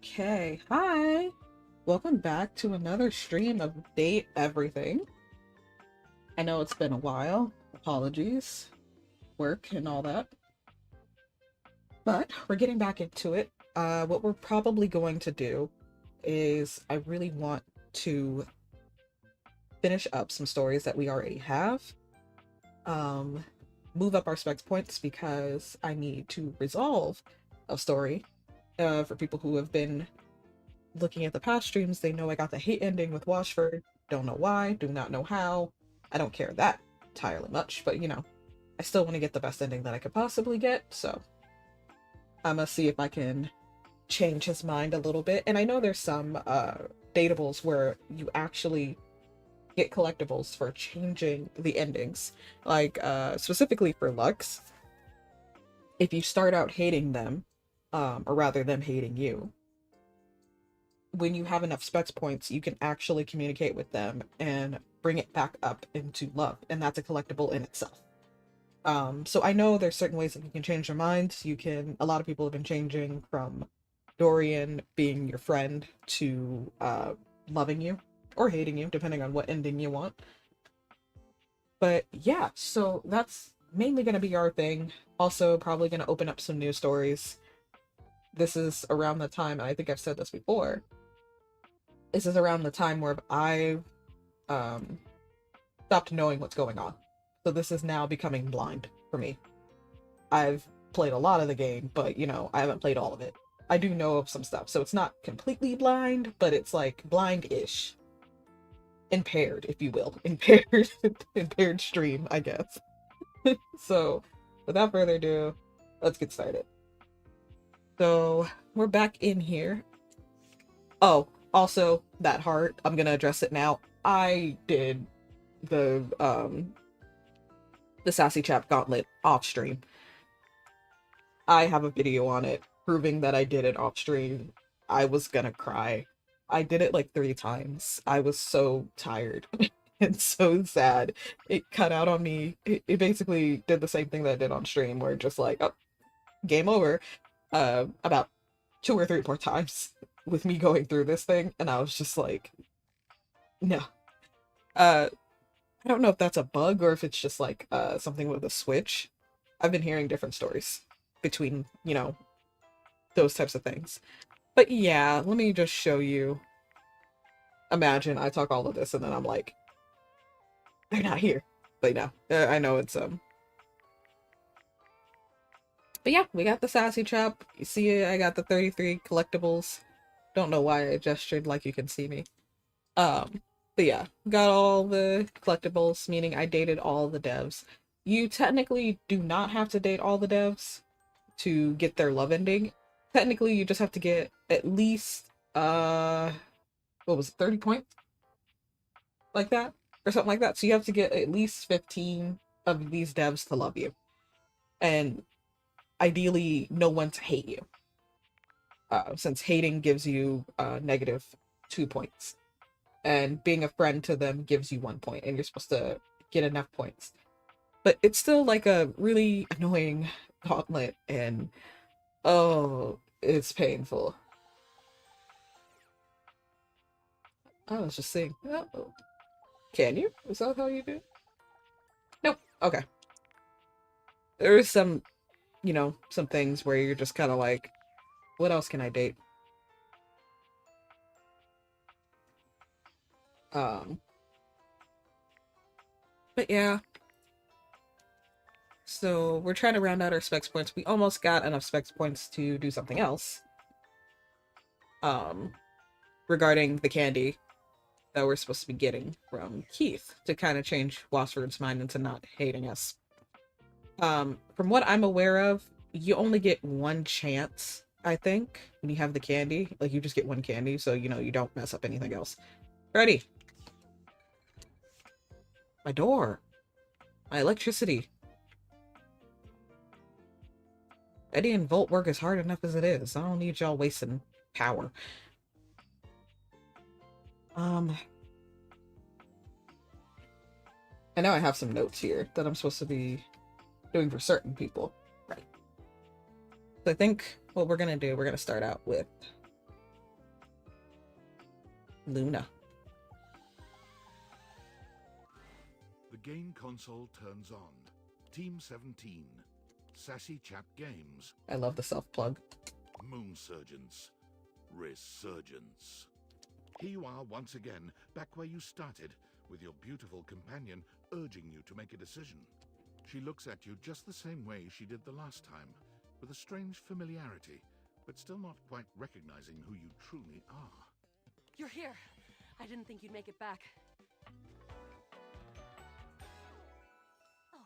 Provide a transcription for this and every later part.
Okay, hi. Welcome back to another stream of Date Everything. I know it's been a while. Apologies, work and all that. But we're getting back into it. What we're probably going to do is I really want to finish up some stories that we already have. Um, Move up our specs points because I need to resolve a story. For people who have been looking at the past streams, they know I got the hate ending with Washford. Don't know why, do not know how. I don't care that entirely much, but I still want to get the best ending that I could possibly get, so I'm gonna see if I can change his mind a little bit. And I know there's some dateables where you actually get collectibles for changing the endings. Like specifically for Lux, if you start out hating them, or rather them hating you, when you have enough specs points, you can actually communicate with them and bring it back up into love, and that's a collectible in itself. So I know there's certain ways that you can change your minds. A lot of people have been changing from Dorian being your friend to loving you or hating you, depending on what ending you want. But yeah, so that's mainly going to be our thing. Also, probably going to open up some new stories. This is around the time, and I think I've said this before, this is around the time where I um, stopped knowing what's going on. So this is now becoming blind for me. I've played a lot of the game, but I haven't played all of it. I do know of some stuff, so it's not completely blind, but it's like blind-ish. Impaired, if you will. Impaired impaired stream, I guess. So without further ado, let's get started. So we're back in here. Oh, also that heart, I'm gonna address it now. I did the Sassy Chap Gauntlet off stream. I have a video on it proving that I did it off stream. I was gonna cry. I did it like 3 times. I was so tired and so sad. It cut out on me. It basically did the same thing that I did on stream, where just like, oh, game over. About 2 or 3 more times with me going through this thing, and I was just like, no. Uh, I don't know if that's a bug or if it's just like something with a switch. I've been hearing different stories between, those types of things. But yeah, let me just show you. Imagine I talk all of this and then I'm like, they're not here. But no, I know it's But yeah, we got the Sassy Chap. You see, I got the 33 collectibles. Don't know why I gestured like you can see me. But yeah, got all the collectibles, meaning I dated all the devs. You technically do not have to date all the devs to get their love ending. Technically, you just have to get at least what was it, 30 points? Like that? Or something like that. So you have to get at least 15 of these devs to love you. And ideally no one to hate you. Since hating gives you -2 points. And being a friend to them gives you 1 point, and you're supposed to get enough points. But it's still like a really annoying gauntlet, and oh, it's painful. I was just saying, oh, can you? Is that how you do? Nope. Okay. There's some things where you're just kind of like, what else can I date? Um, but yeah. So we're trying to round out our specs points. We almost got enough specs points to do something else. Um, Regarding the candy that we're supposed to be getting from Keith to kind of change Washford's mind into not hating us. From what I'm aware of, you only get one chance, I think, when you have the candy. Like, you just get one candy, so you don't mess up anything else. Ready. My door. My electricity. Eddie and Volt work is hard enough as it is. I don't need y'all wasting power. I know I have some notes here that I'm supposed to be doing for certain people. Right. So I think what we're gonna do, we're gonna start out with Luna. The game console turns on. Team 17. Sassy Chap Games. I love the self-plug. Moon Surgeons. Resurgence. Here you are once again, back where you started, with your beautiful companion urging you to make a decision. She looks at you just the same way she did the last time, with a strange familiarity, but still not quite recognizing who you truly are. You're here. I didn't think you'd make it back. Oh.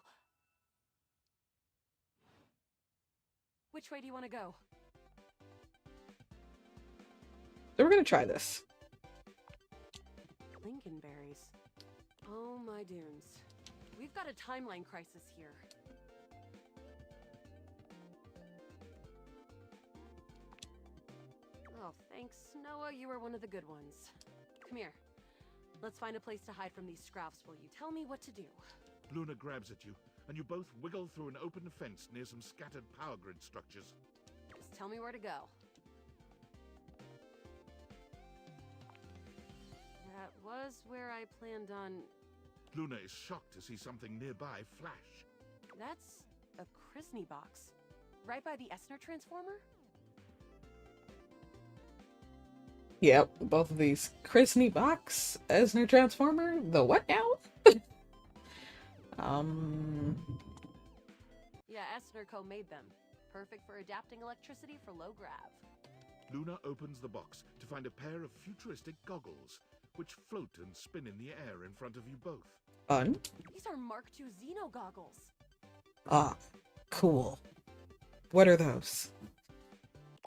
Which way do you want to go? So we're gonna try this. Lincolnberries. Oh my dunes. We've got a timeline crisis here. Oh, thanks, Noah. You were one of the good ones. Come here. Let's find a place to hide from these scraps while you tell me what to do. Luna grabs at you, and you both wiggle through an open fence near some scattered power grid structures. Just tell me where to go. That was where I planned on... Luna is shocked to see something nearby flash. That's a Krisny box. Right by the Esner transformer? Yep, both of these. Krisny box, Esner transformer, the what now? Yeah, Esner Co. made them. Perfect for adapting electricity for low grav. Luna opens the box to find a pair of futuristic goggles, which float and spin in the air in front of you both. Fun. These are Mark II Xeno goggles. Ah, cool. What are those?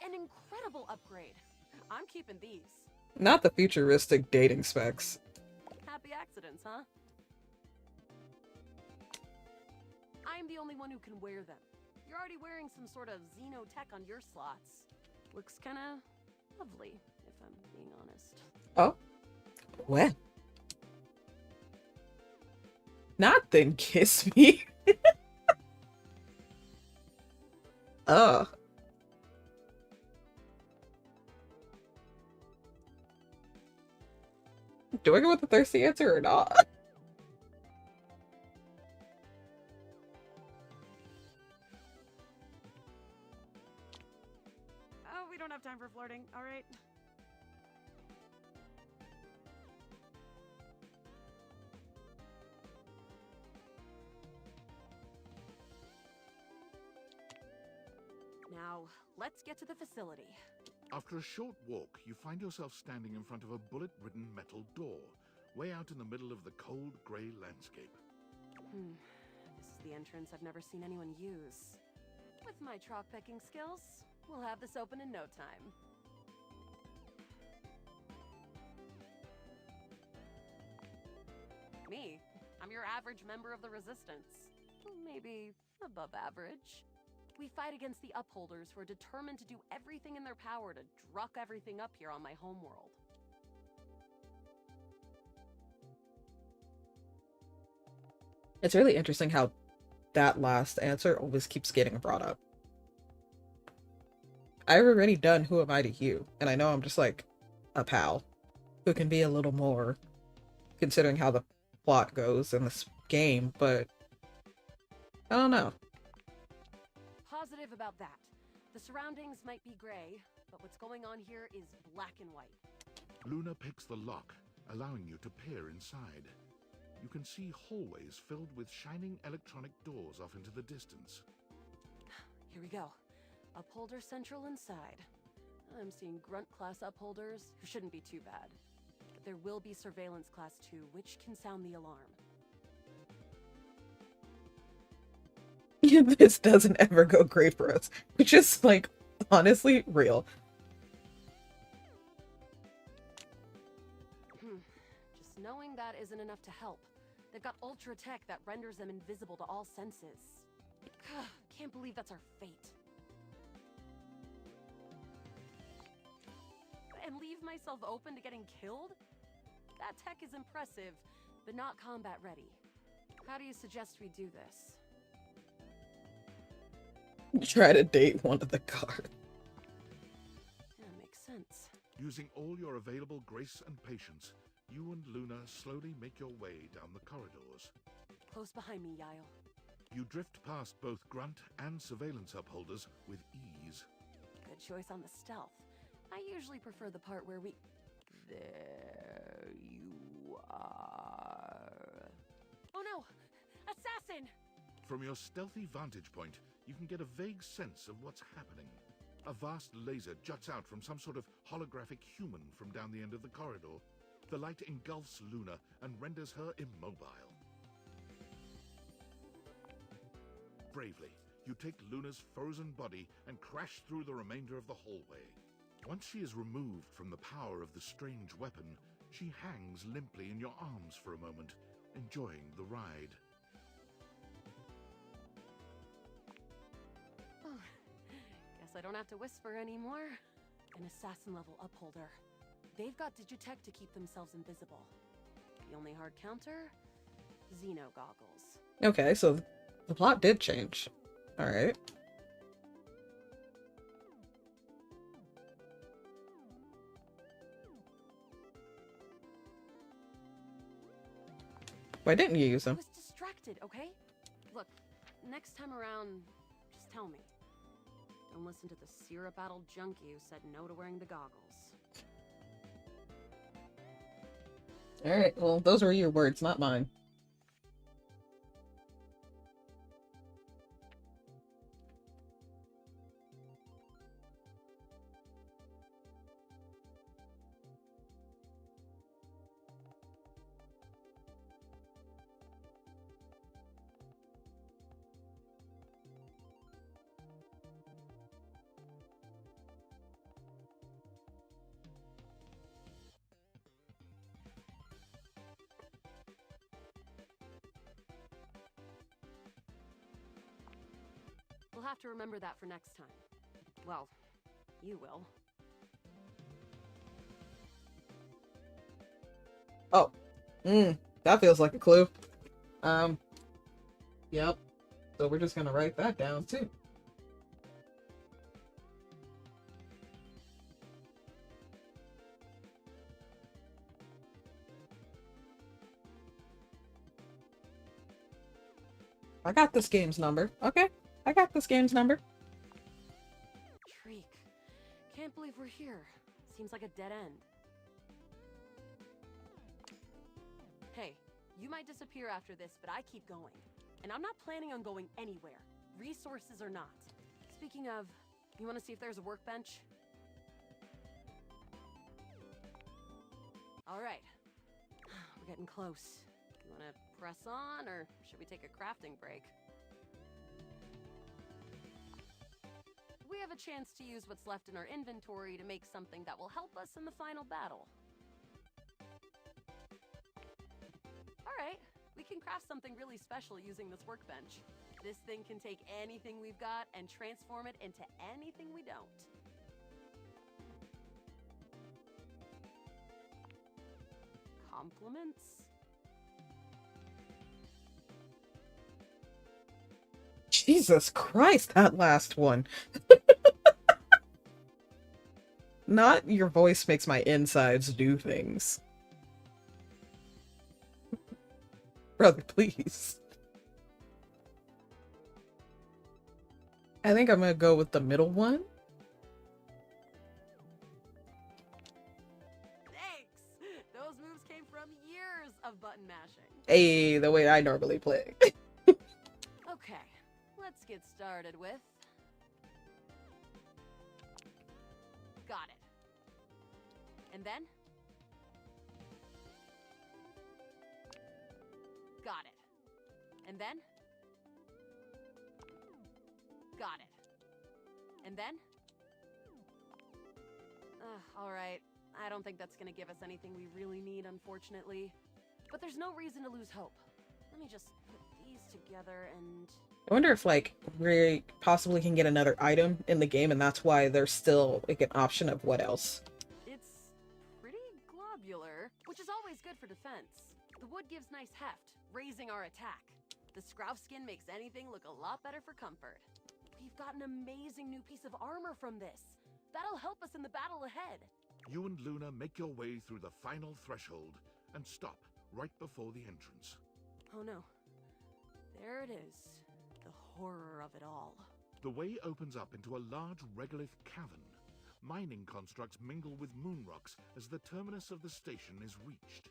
An incredible upgrade. I'm keeping these. Not the futuristic dating specs. Happy accidents, huh? I'm the only one who can wear them. You're already wearing some sort of Xeno tech on your slots. Looks kinda lovely, if I'm being honest. Oh? When? Not then kiss me. Ugh. Do I go with the thirsty answer or not? Oh, we don't have time for flirting, alright? Now, let's get to the facility. After a short walk, you find yourself standing in front of a bullet-ridden metal door, way out in the middle of the cold, grey landscape. This is the entrance I've never seen anyone use. With my chalk picking skills, we'll have this open in no time. Me? I'm your average member of the Resistance. Maybe above average. We fight against the Upholders who are determined to do everything in their power to druck everything up here on my homeworld. It's really interesting how that last answer always keeps getting brought up. I've already done Who Am I to You, and I know I'm just like a pal who can be a little more considering how the plot goes in this game, but I don't know. Positive about that. The surroundings might be gray, but what's going on here is black and white. Luna picks the lock, allowing you to peer inside. You can see hallways filled with shining electronic doors off into the distance. Here we go. Upholder Central inside. I'm seeing Grunt class upholders, who shouldn't be too bad. But there will be Surveillance class 2, which can sound the alarm. This doesn't ever go great for us, which is like honestly real. Just knowing that isn't enough to help. They've got ultra tech that renders them invisible to all senses. Can't believe that's our fate. And leave myself open to getting killed? That tech is impressive, but not combat ready. How do you suggest we do this? Try to date one of the guards. Yeah, makes sense. Using all your available grace and patience, you and Luna slowly make your way down the corridors. Close behind me, Yael. You drift past both grunt and surveillance upholders with ease. Good choice on the stealth. I usually prefer the part where we... There you are. Oh no! Assassin! From your stealthy vantage point, you can get a vague sense of what's happening. A vast laser juts out from some sort of holographic human from down the end of the corridor. The light engulfs Luna and renders her immobile. Bravely, you take Luna's frozen body and crash through the remainder of the hallway. Once she is removed from the power of the strange weapon, she hangs limply in your arms for a moment, enjoying the ride. Oh, guess I don't have to whisper anymore. An assassin-level upholder. They've got Digitech to keep themselves invisible. The only hard counter? Xeno goggles. Okay, so the plot did change. Alright. Why didn't you use I them? was distracted, okay? Look, next time around, just tell me. Don't listen to the syrup-addled junkie who said no to wearing the goggles. Alright, well, those were your words, not mine. We'll have to remember that for next time. Well, you will. Oh. That feels like a clue. Yep. So we're just gonna write that down, too. I got this game's number. Okay. I got this game's number. Shriek. Can't believe we're here. Seems like a dead end. Hey, you might disappear after this, but I keep going. And I'm not planning on going anywhere. Resources or not. Speaking of, you want to see if there's a workbench? Alright. We're getting close. You want to press on, or should we take a crafting break? We have a chance to use what's left in our inventory to make something that will help us in the final battle. Alright, we can craft something really special using this workbench. This thing can take anything we've got and transform it into anything we don't. Compliments? Jesus Christ, that last one. Not your voice makes my insides do things. Brother, please. I think I'm gonna go with the middle one. Thanks! Those moves came from years of button mashing. Hey, the way I normally play. Okay, let's get started with... Got it. And then? Got it. And then? Got it. And then? Alright. I don't think that's gonna give us anything we really need, unfortunately. But there's no reason to lose hope. Let me just put these together and... I wonder if, like, we possibly can get another item in the game, and that's why there's still, like, an option of what else. It's pretty globular, which is always good for defense. The wood gives nice heft, raising our attack. The Scrouf skin makes anything look a lot better for comfort. We've got an amazing new piece of armor from this. That'll help us in the battle ahead. You and Luna make your way through the final threshold and stop right before the entrance. Oh no. There it is. The horror of it all. The way opens up into a large regolith cavern. Mining constructs mingle with moon rocks as the terminus of the station is reached.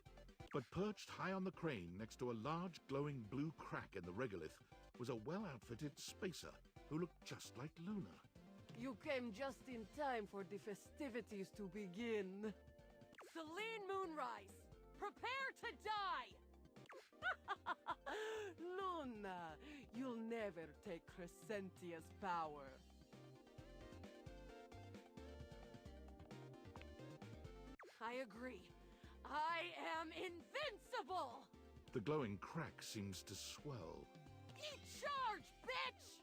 But perched high on the crane next to a large glowing blue crack in the regolith was a well-outfitted spacer who looked just like Luna. You came just in time for the festivities to begin. Celine Moonrise, prepare to die! Luna, you'll never take Crescentia's power. I agree. I am invincible! The glowing crack seems to swell. Eat charge, bitch!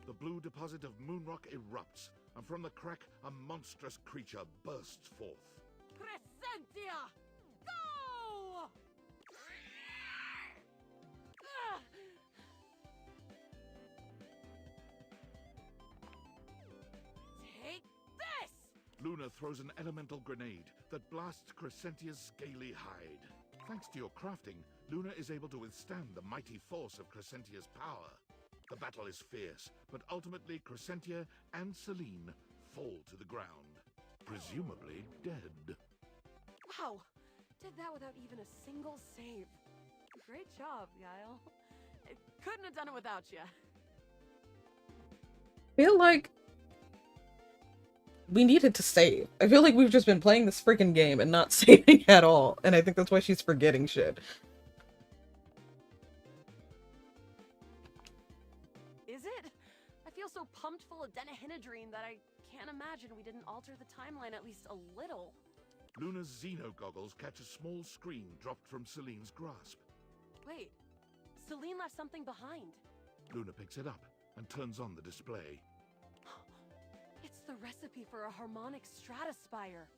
The blue deposit of moonrock erupts, and from the crack, a monstrous creature bursts forth. Crescentia! Go! Take this! Luna throws an elemental grenade that blasts Crescentia's scaly hide. Thanks to your crafting, Luna is able to withstand the mighty force of Crescentia's power. The battle is fierce, but ultimately Crescentia and Celine fall to the ground, presumably dead. Wow! Did that without even a single save. Great job, Yael. Couldn't have done it without you. Feel like we needed to save. I feel like we've just been playing this freaking game and not saving at all, and I think that's why she's forgetting shit. Is it? I feel so pumped full of Denahinadrine that I can't imagine we didn't alter the timeline at least a little. Luna's Xeno goggles catch a small screen dropped from Celine's grasp. Wait, Celine left something behind. Luna picks it up and turns on the display. It's the recipe for a harmonic stratospire.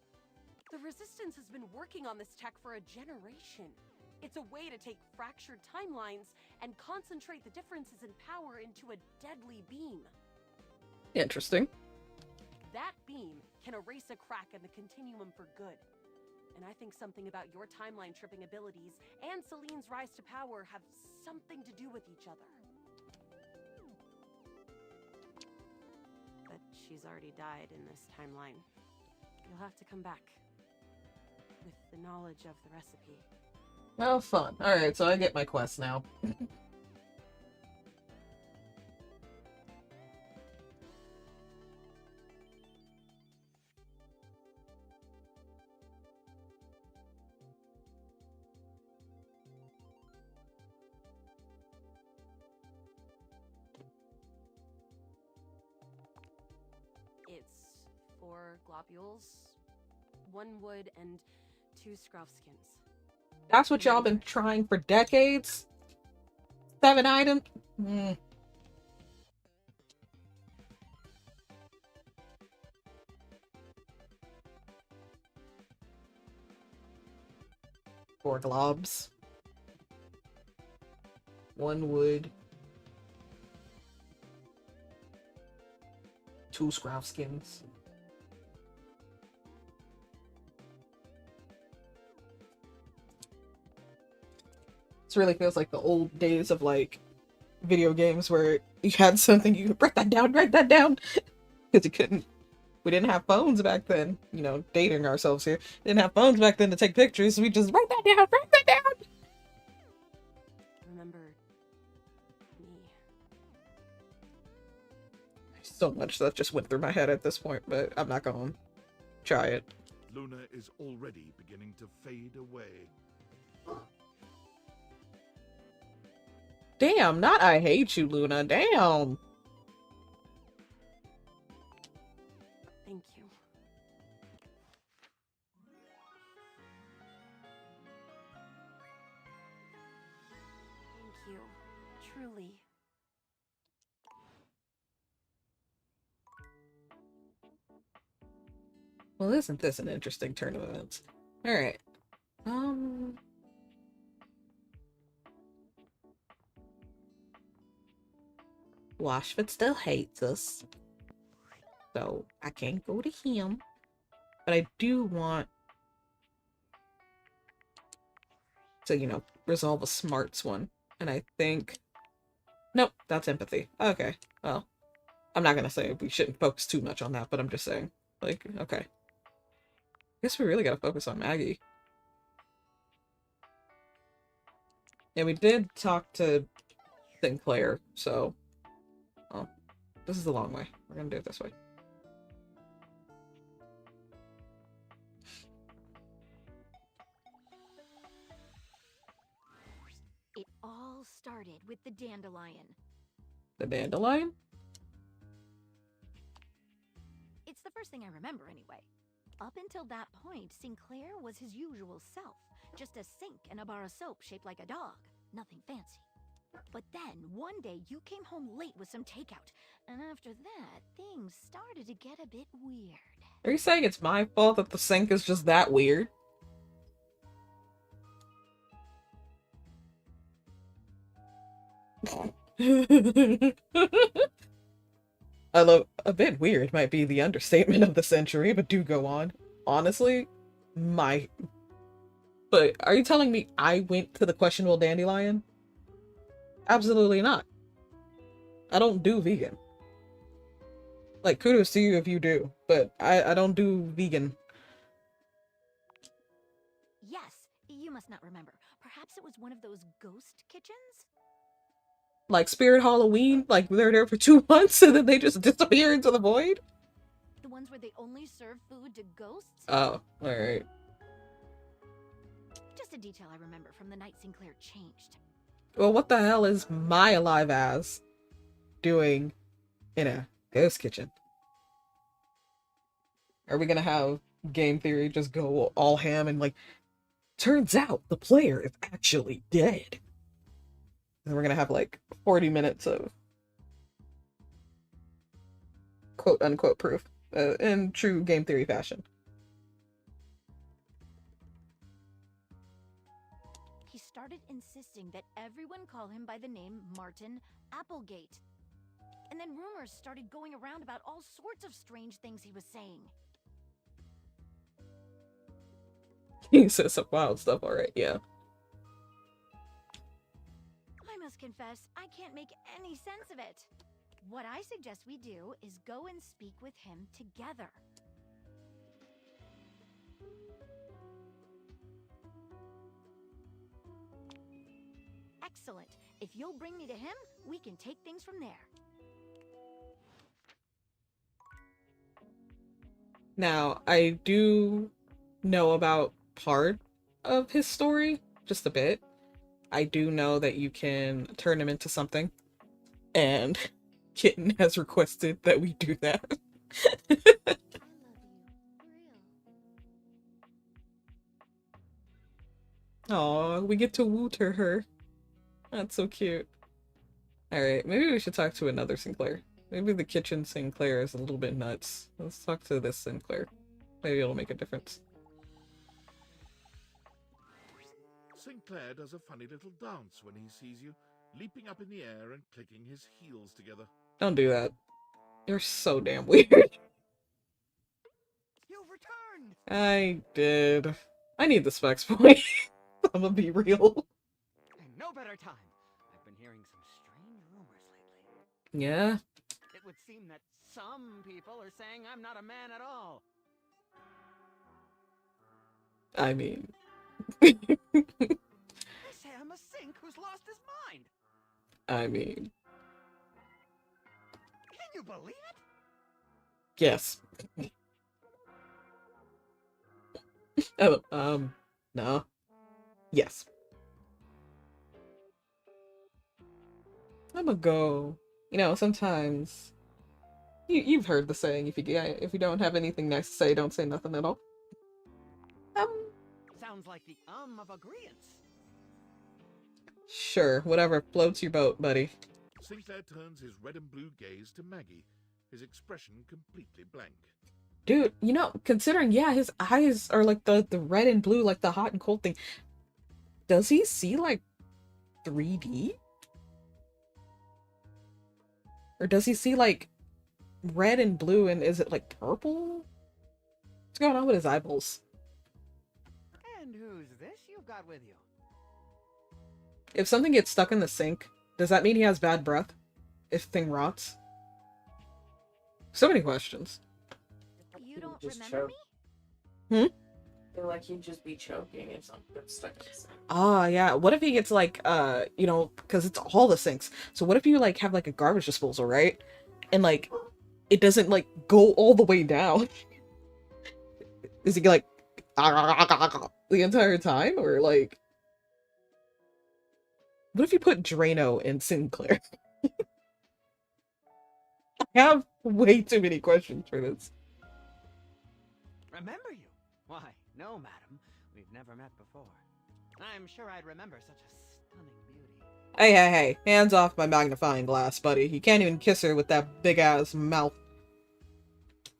The Resistance has been working on this tech for a generation. It's a way to take fractured timelines and concentrate the differences in power into a deadly beam. Interesting. That beam can erase a crack in the continuum for good. And I think something about your timeline tripping abilities and Celine's rise to power have something to do with each other. But she's already died in this timeline. You'll have to come back with the knowledge of the recipe. Oh, fun. Alright, so I get my quest now. It's 4 globules, 1 wood, and 2 skins. That's what y'all been trying for decades? 7 items? 4 globs. 1 wood. 2 skins. This really feels like the old days of, like, video games where you had something, you could write that down, because you couldn't, we didn't have phones back then, you know, dating ourselves here. Didn't have phones back then to take pictures, so we just write that down. Remember me. So much that just went through my head at this point, but I'm not gonna try it. Luna is already beginning to fade away. Damn, not I hate you, Luna. Damn. Thank you. Thank you. Truly. Well, isn't this an interesting turn of events? Alright. Washford still hates us. So I can't go to him. But I do want to, you know, resolve a smarts one. And I think... Nope, that's empathy. Okay, well, I'm not gonna say we shouldn't focus too much on that, but I'm just saying, like, okay. Guess we really gotta focus on Maggie. Yeah, we did talk to Sinclair, so... Oh, this is the long way. We're gonna do it this way. It all started with the dandelion. The dandelion? It's the first thing I remember anyway. Up until that point, Sinclair was his usual self. Just a sink and a bar of soap shaped like a dog. Nothing fancy. But then, one day, you came home late with some takeout. And after that, things started to get a bit weird. Are you saying it's my fault that the sink is just that weird? I love a bit weird might be the understatement of the century, but do go on. Honestly, but are you telling me I went to the questionable dandelion? Absolutely not. I don't do vegan. Like, kudos to you if you do, but I don't do vegan. Yes, you must not remember. Perhaps it was one of those ghost kitchens? Like Spirit Halloween, like they're there for 2 months and then they just disappear into the void? The ones where they only serve food to ghosts? Oh, alright. Just a detail I remember from the night Sinclair changed. Well, what the hell is my alive ass doing in a ghost kitchen? Are we gonna have game theory just go all ham and like, turns out the player is actually dead? And we're gonna have like 40 minutes of quote unquote proof in true game theory fashion. He started insisting that everyone call him by the name Martin Applegate. And then rumors started going around about all sorts of strange things he was saying. He says some wild stuff, alright, yeah. I must confess, I can't make any sense of it. What I suggest we do is go and speak with him together. Excellent. If you'll bring me to him, we can take things from there. Now, I do know about part of his story, just a bit. I do know that you can turn him into something, and Kitten has requested that we do that. I love you. Real. Aw, we get to wooter her. That's so cute. Alright, maybe we should talk to another Sinclair. Maybe the kitchen Sinclair is a little bit nuts. Let's talk to this Sinclair. Maybe it'll make a difference. Sinclair does a funny little dance when he sees you, leaping up in the air and clicking his heels together. Don't do that. You're so damn weird. You've returned! I did. I need the specs point. I'm gonna be real. And no better time. I've been hearing some strange rumors lately. Yeah? It would seem that some people are saying I'm not a man at all. I mean... They say I'm a sink who's lost his mind. I mean... Can you believe it? Yes. Oh, no. Yes. I'm gonna go... You know, sometimes... You've heard the saying, if you don't have anything nice to say, don't say nothing at all. Sounds like the of agreeance. Sure, whatever floats your boat, buddy. Sinclair turns his red and blue gaze to Maggie, his expression completely blank. Dude, you know, considering, yeah, his eyes are like the red and blue, like the hot and cold thing. Does he see, like, 3D? Or does he see, like, red and blue, and is it, like, purple? What's going on with his eyeballs? And who's this you've got with you? If something gets stuck in the sink, does that mean he has bad breath? If thing rots? So many questions. You don't Just remember choke. me? I feel like he'd just be choking if something gets stuck in his sink. Ah, yeah. What if he gets like, you know, because it's all the sinks. So what if you like have like a garbage disposal, right? And like, it doesn't like go all the way down. Is he like the entire time, or like? What if you put Drano in Sinclair? I have way too many questions for this. Remember you? Why, no, madam. We've never met before. I'm sure I'd remember such a stunning beauty. Hey, hey, hey. Hands off my magnifying glass, buddy. You can't even kiss her with that big-ass mouth.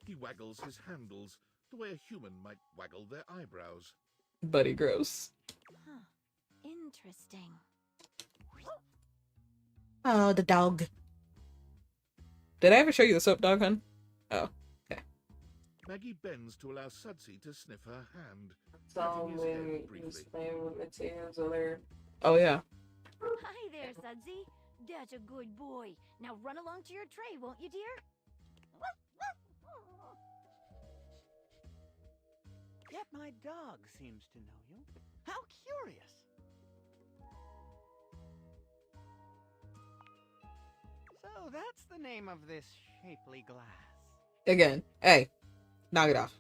He waggles his handles the way a human might waggle their eyebrows. Buddy, gross. Huh. Interesting. Oh, the dog. Did I ever show you the soap dog, hun? Oh, okay. Maggie bends to allow Sudsy to sniff her hand. Tell patting him his head when he was briefly. playing with Mateo's other. Oh, yeah. Hi there, Sudsy. That's a good boy. Now run along to your tray, won't you, dear? Yet my dog seems to know you. How curious! So that's the name of this shapely glass. Again. Hey. Knock it off.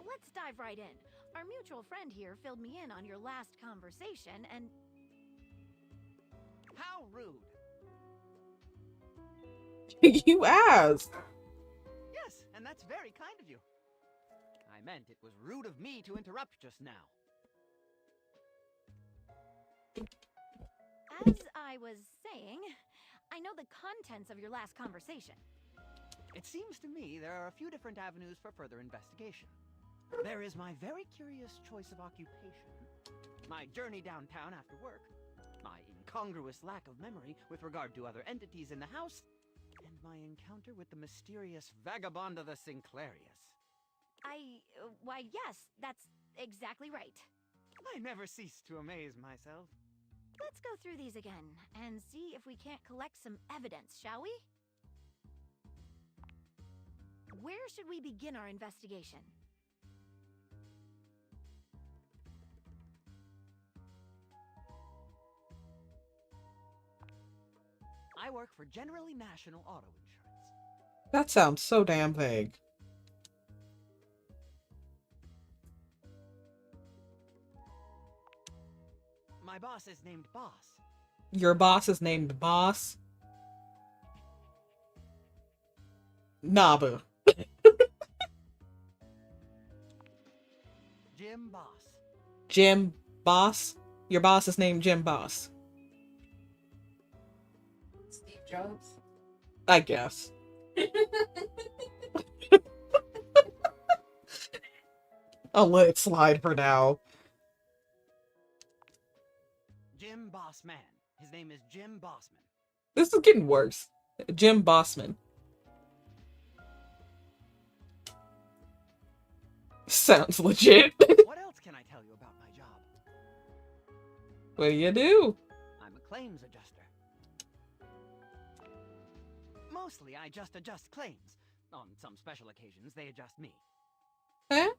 Let's dive right in. Our mutual friend here filled me in on your last conversation, and How rude! You asked. Yes, and that's very kind of you. I meant it was rude of me to interrupt just now. as I was saying, I know the contents of your last conversation. It seems to me there are a few different avenues for further investigation. There is my very curious choice of occupation, my journey downtown after work, my incongruous lack of memory with regard to other entities in the house, and my encounter with the mysterious Vagabond of the Sinclairius. Why, yes, that's exactly right. I never cease to amaze myself. Let's go through these again and see if we can't collect some evidence, shall we? Where should we begin our investigation? I work for Generally National Auto Insurance. That sounds so damn vague. My boss is named Boss. Your boss is named Boss? Nabu. Jim Boss. Jim Boss? Your boss is named Jim Boss. Steve Jobs. I guess. I'll let it slide for now. Jim Bossman. His name is Jim Bossman. This is getting worse. Jim Bossman. Sounds legit. What else can I tell you about my job? What do you do? I'm a claims adjuster. Mostly, I just adjust claims. On some special occasions, they adjust me. Huh?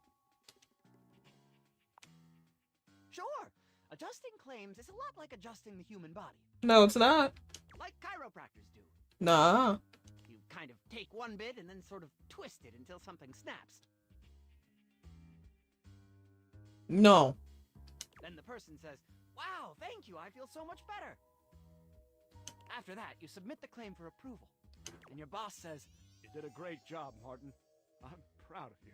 Sure, adjusting claims is a lot like adjusting the human body. No, it's not. Like chiropractors do. Nah. You kind of take one bit and then sort of twist it until something snaps. No. Then the person says, "Wow, thank you, I feel so much better." After that, you submit the claim for approval. And your boss says, "You did a great job, Martin. I'm proud of you."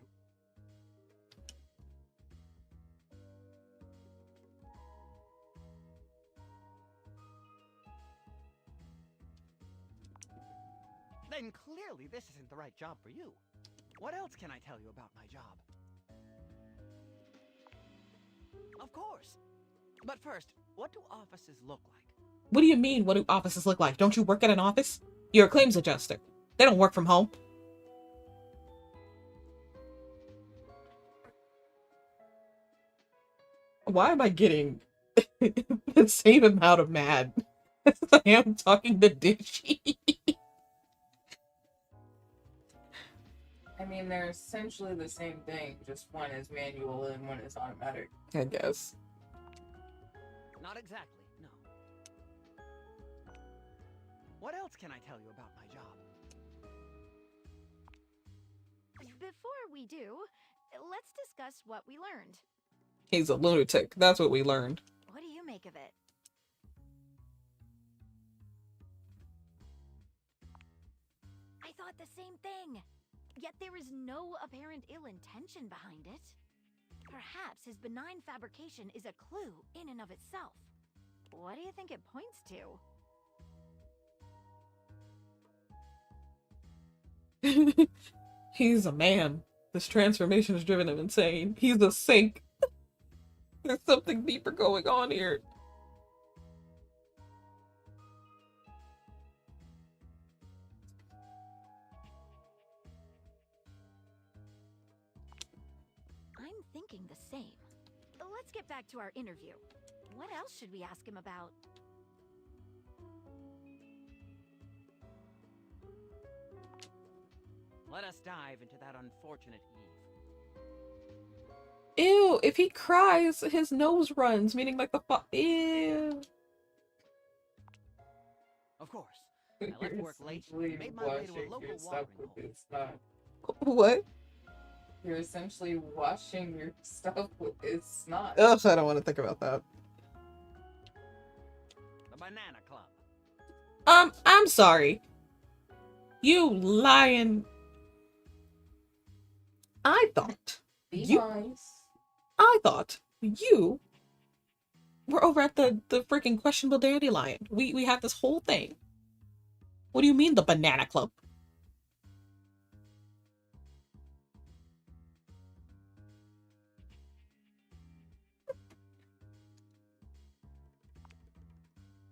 Then clearly this isn't the right job for you. What else can I tell you about my job? Of course. But first, what do offices look like? What do you mean, what do offices look like? Don't you work at an office? You're a claims adjuster. They don't work from home. Why am I getting the same amount of mad as I am talking to Digi? I mean, they're essentially the same thing, just one is manual and one is automatic. I guess. Not exactly, no. What else can I tell you about my job? Before we do, let's discuss what we learned. He's a lunatic. That's what we learned. What do you make of it? I thought the same thing. Yet there is no apparent ill intention behind it. Perhaps his benign fabrication is a clue in and of itself. What do you think it points to? He's a man. This transformation has driven him insane. He's a sink. There's something deeper going on here. I'm thinking the same. Let's get back to our interview. What else should we ask him about? Let us dive into that unfortunate Eve. Ew, if he cries, his nose runs, meaning like the ew. Of course. I left work late and Essentially made my way to a washing local your stuff watering with hole. his snot. What? You're essentially washing your stuff with his snot. Ugh, I don't want to think about that. The Banana Club. I'm sorry. You lying. I thought Be you were over at the freaking questionable dandelion. We had this whole thing. What do you mean the Banana Club?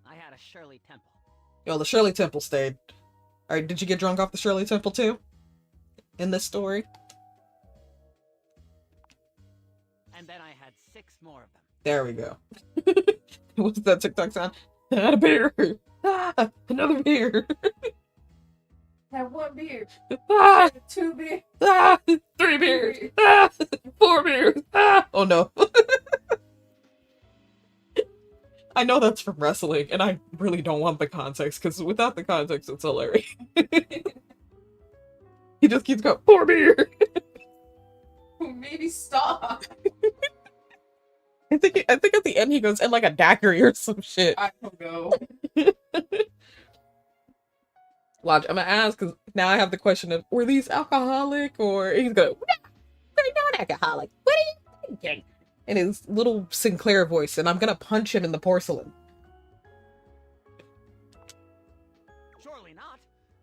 I had a Shirley Temple. Yo, the Shirley Temple stayed. Alright, did you get drunk off the Shirley Temple too? In this story? And then I had 6 more of them. There we go. What's that TikTok sound? I had a beer! Ah, another beer! Have 1 beer, Ah, 2 beers. ah, 3 beers! Ah, 4 beers! Ah, oh no. I know that's from wrestling, and I really don't want the context, because without the context, it's hilarious. He just keeps going, 4 beer! Maybe stop. I think at the end he goes, and like a daiquiri or some shit. I don't know. Watch, I'm gonna ask, because now I have the question of, were these alcoholic, or he's going, they're not alcoholic. What are you thinking? In his little Sinclair voice, and I'm gonna punch him in the porcelain. Surely not.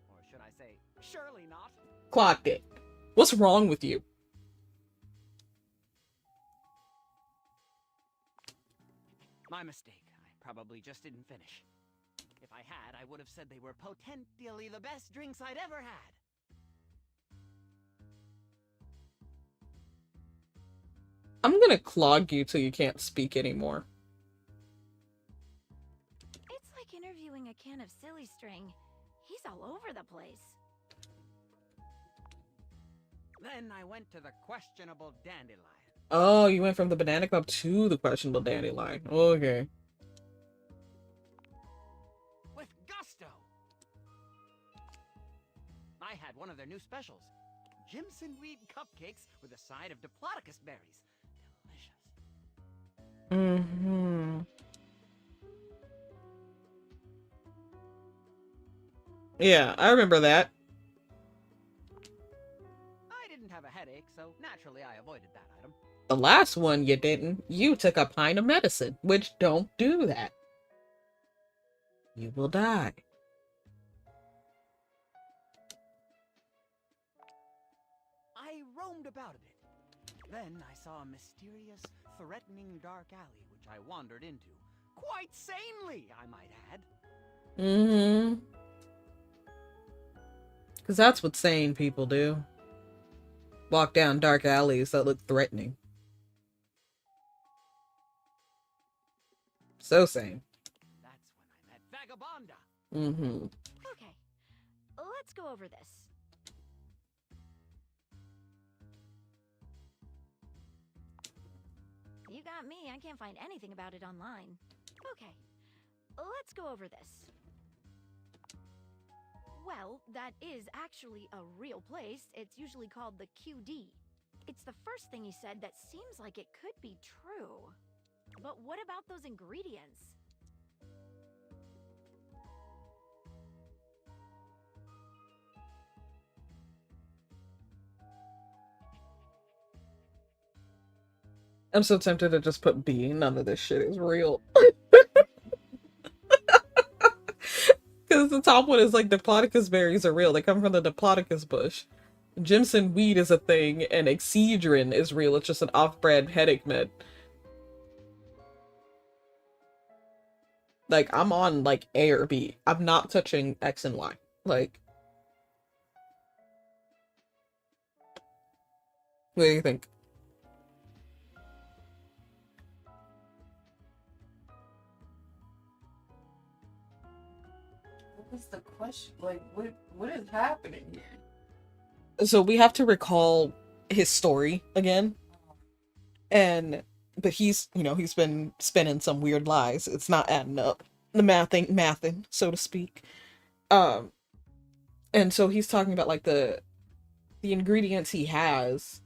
Or should I say, surely not. Clocked it. What's wrong with you? My mistake. I probably just didn't finish. If I had, I would have said they were potentially the best drinks I'd ever had. I'm gonna clog you till you can't speak anymore. It's like interviewing a can of silly string. He's all over the place. Then I went to the questionable dandelion. Oh, you went from the Banana Club to the questionable dandelion. Okay. With gusto! I had one of their new specials. Jimson weed cupcakes with a side of Diplodocus berries. Delicious. Mm-hmm. Yeah, I remember that. I didn't have a headache, so naturally I avoided that item. The last one you didn't. You took a pint of medicine, which don't do that. You will die. I roamed about a bit. Then I saw a mysterious, threatening dark alley which I wandered into. Quite sanely, I might add. Mm-hmm. Because that's what sane people do. Walk down dark alleys that look threatening. So same. That's when I met Vagabonda. Mm-hmm. Okay, let's go over this. You got me, I can't find anything about it online. Okay, let's go over this. Well, that is actually a real place. It's usually called the QD. It's the first thing he said that seems like it could be true. But what about those ingredients? I'm so tempted to just put B. None of this shit is real. Because the top one is like Diplodocus berries are real. They come from the Diplodocus bush. Jimson weed is a thing, and Excedrin is real. It's just an off-brand headache med. Like, I'm on, like, A or B. I'm not touching X and Y. Like, what do you think? What's the question? Like, what is happening here? So we have to recall his story again. But he's, he's been spinning some weird lies. It's not adding up. The math ain't mathin', so to speak. And so he's talking about, like, the ingredients he has.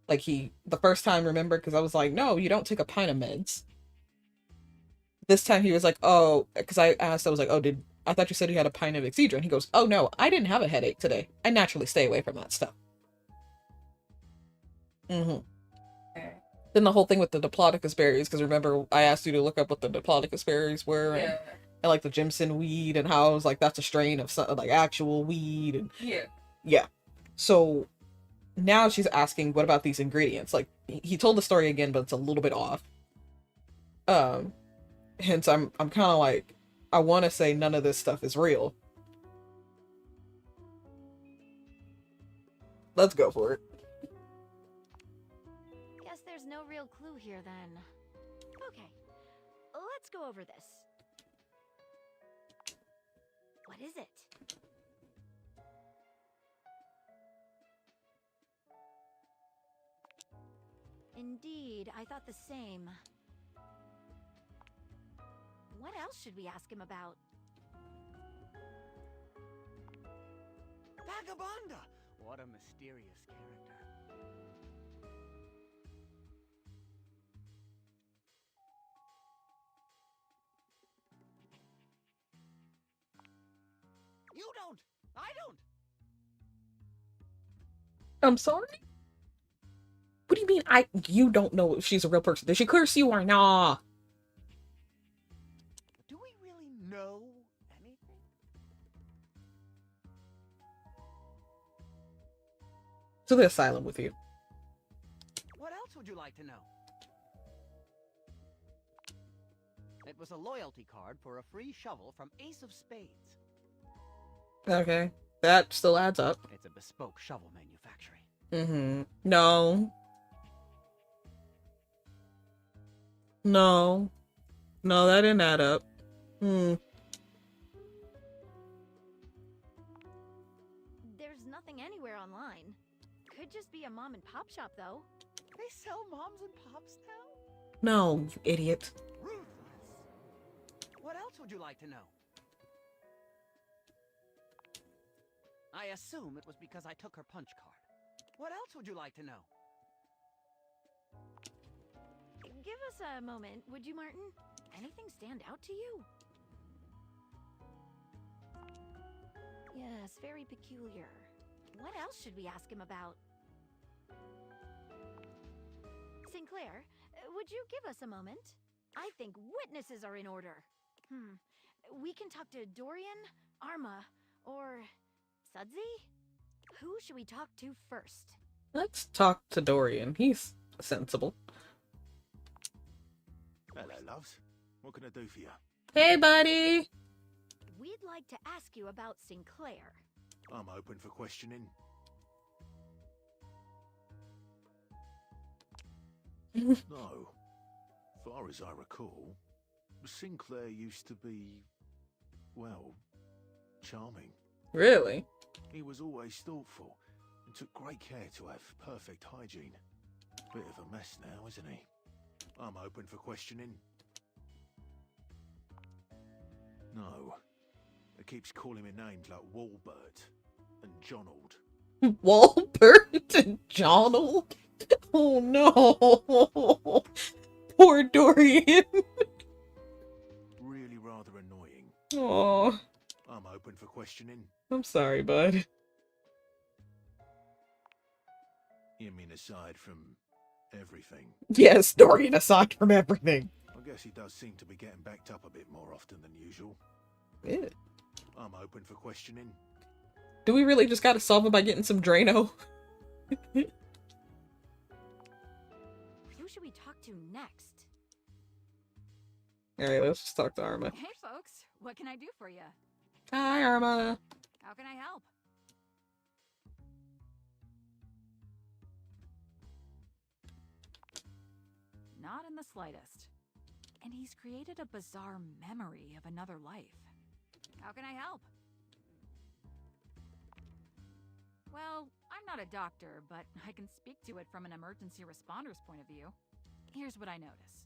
Like, the first time, remember, because I was like, no, you don't take a pint of meds. This time he was like, oh, because I asked, I was like, oh, I thought you said you had a pint of Excedrin. He goes, oh no, I didn't have a headache today. I naturally stay away from that stuff. Mm-hmm. Okay. Then the whole thing with the Diplodocus berries, because remember I asked you to look up what the Diplodocus berries were, Yeah. and like the Jimson weed, and how I was like, that's a strain of some, like actual weed, and Yeah. So now she's asking, what about these ingredients? Like, he told the story again, but it's a little bit off. Hence I'm kind of like, I want to say none of this stuff is real. Let's go for it. Guess there's no real clue here then. Okay, let's go over this. What is it? Indeed, I thought the same. What else should we ask him about? Vagabonda! What a mysterious character. You don't! I don't! I'm sorry? What do you mean you don't know if she's a real person? Did she curse you or nah? Do we really know anything? To the asylum with you. What else would you like to know? It was a loyalty card for a free shovel from Ace of Spades. Okay. That still adds up. It's a bespoke shovel manufacturing. Mm-hmm. No. No. No, that didn't add up. There's nothing anywhere online. Could just be a mom and pop shop though. They sell moms and pops now? No, you idiot. Ruthless. What else would you like to know? I assume it was because I took her punch card. What else would you like to know? Give us a moment, would you, Martin? Anything stand out to you? Yes, very peculiar. What else should we ask him about? Sinclair, would you give us a moment? I think witnesses are in order. We can talk to Dorian, Arma, or Sudsy? Who should we talk to first? Let's talk to Dorian. He's sensible. Hello, loves. What can I do for you? Hey, buddy! We'd like to ask you about Sinclair. I'm open for questioning. No. Far as I recall, Sinclair used to be, well, charming. Really? He was always thoughtful and took great care to have perfect hygiene. Bit of a mess now, isn't he? I'm open for questioning. No. It keeps calling me names like Walbert and Jonald. Walbert and Jonald? Oh no! Poor Dorian. Really rather annoying. Oh, I'm open for questioning. I'm sorry, bud. You mean aside from everything? Yes, Dorian, aside from everything. I guess he does seem to be getting backed up a bit more often than usual. Yeah. I'm open for questioning. Do we really just gotta solve it by getting some Drano? Who should we talk to next? Alright, let's just talk to Arma. Hey folks, what can I do for you? Hi, Arma. How can I help? Not in the slightest. And he's created a bizarre memory of another life. How can I help? Well, I'm not a doctor, but I can speak to it from an emergency responder's point of view. Here's what I notice.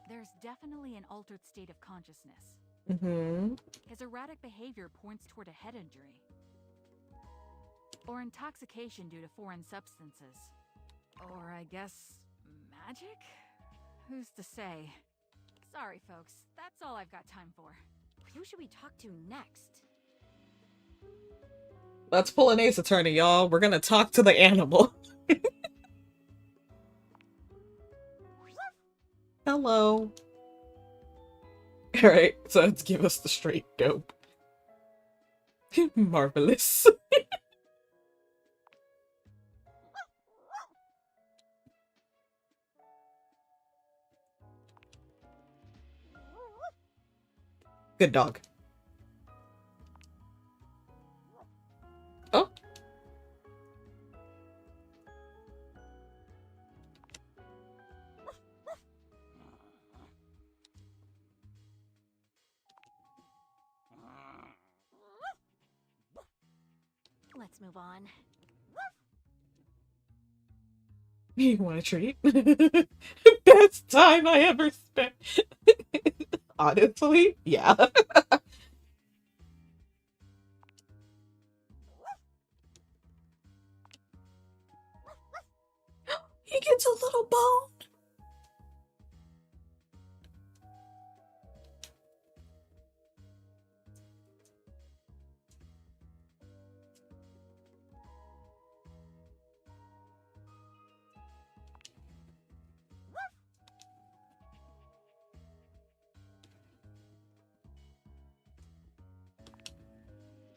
There's definitely an altered state of consciousness. Mm-hmm. His erratic behavior points toward a head injury. Or intoxication due to foreign substances. Or I guess, magic? Who's to say? Sorry, folks. That's all I've got time for. Who should we talk to next? Let's pull an Ace Attorney, y'all. We're gonna talk to the animal. Hello. Alright, so let's give us the straight dope. Marvelous. Good dog. Oh. Let's move on. You want a treat? Best time I ever spent. Honestly, yeah. He gets a little bone.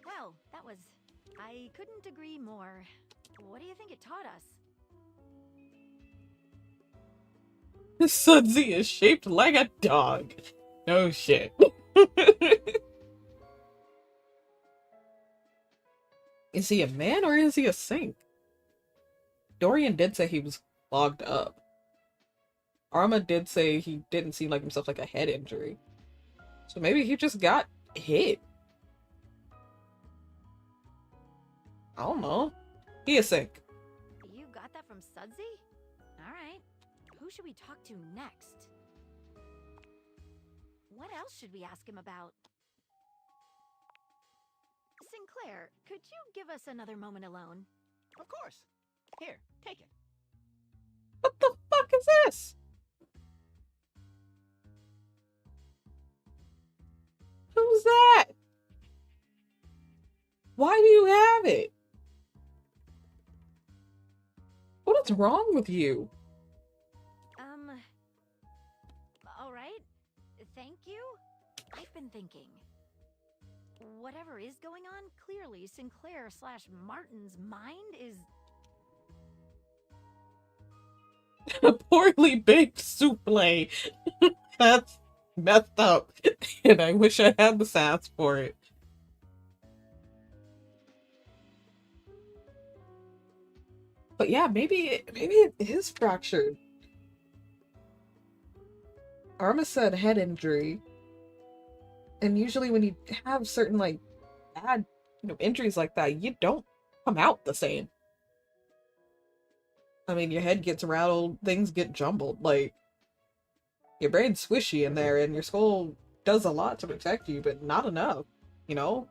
Well, that was... I couldn't agree more. What do you think it taught us? Sudsy is shaped like a dog. No shit. Is he a man or is he a sink? Dorian did say he was clogged up. Arma did say he didn't seem like himself, like a head injury. So maybe he just got hit. I don't know. He a sink. You got that from Sudsy? Alright. Who should we talk to next? What else should we ask him about? Sinclair, could you give us another moment alone? Of course. Here, take it. What the fuck is this? Who's that? Why do you have it? What is wrong with you? Alright. Thank you. I've been thinking. Whatever is going on, clearly Sinclair/Martin's mind is... A poorly baked souffle. That's messed up. And I wish I had the sass for it. But yeah, maybe it is fractured. Arma said head injury. And usually when you have certain, like, bad, injuries like that, you don't come out the same. I mean, your head gets rattled, things get jumbled, like, your brain's squishy in there, and your skull does a lot to protect you, but not enough, you know?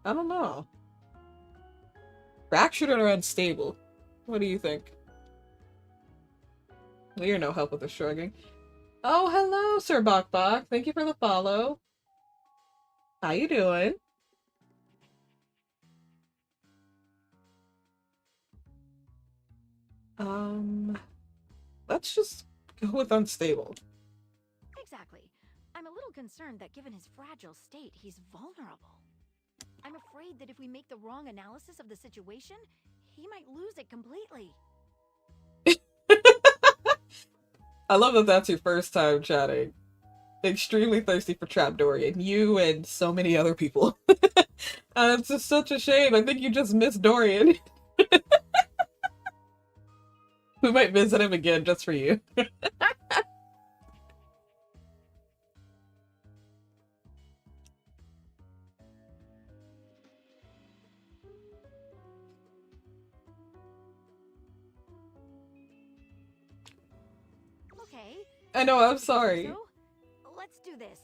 I don't know. Fractured or unstable? What do you think? Well, you're no help with the shrugging. Oh, hello, Sir Bok Bok. Thank you for the follow. How you doing? Let's just go with unstable. Exactly. I'm a little concerned that given his fragile state, he's vulnerable. I'm afraid that if we make the wrong analysis of the situation, he might lose it completely. I love that that's your first time chatting. Extremely thirsty for Trapdorian. You and so many other people. It's just such a shame. I think you just missed Dorian. We might visit him again just for you. Okay. I know, I'm if you say sorry. so, let's do this.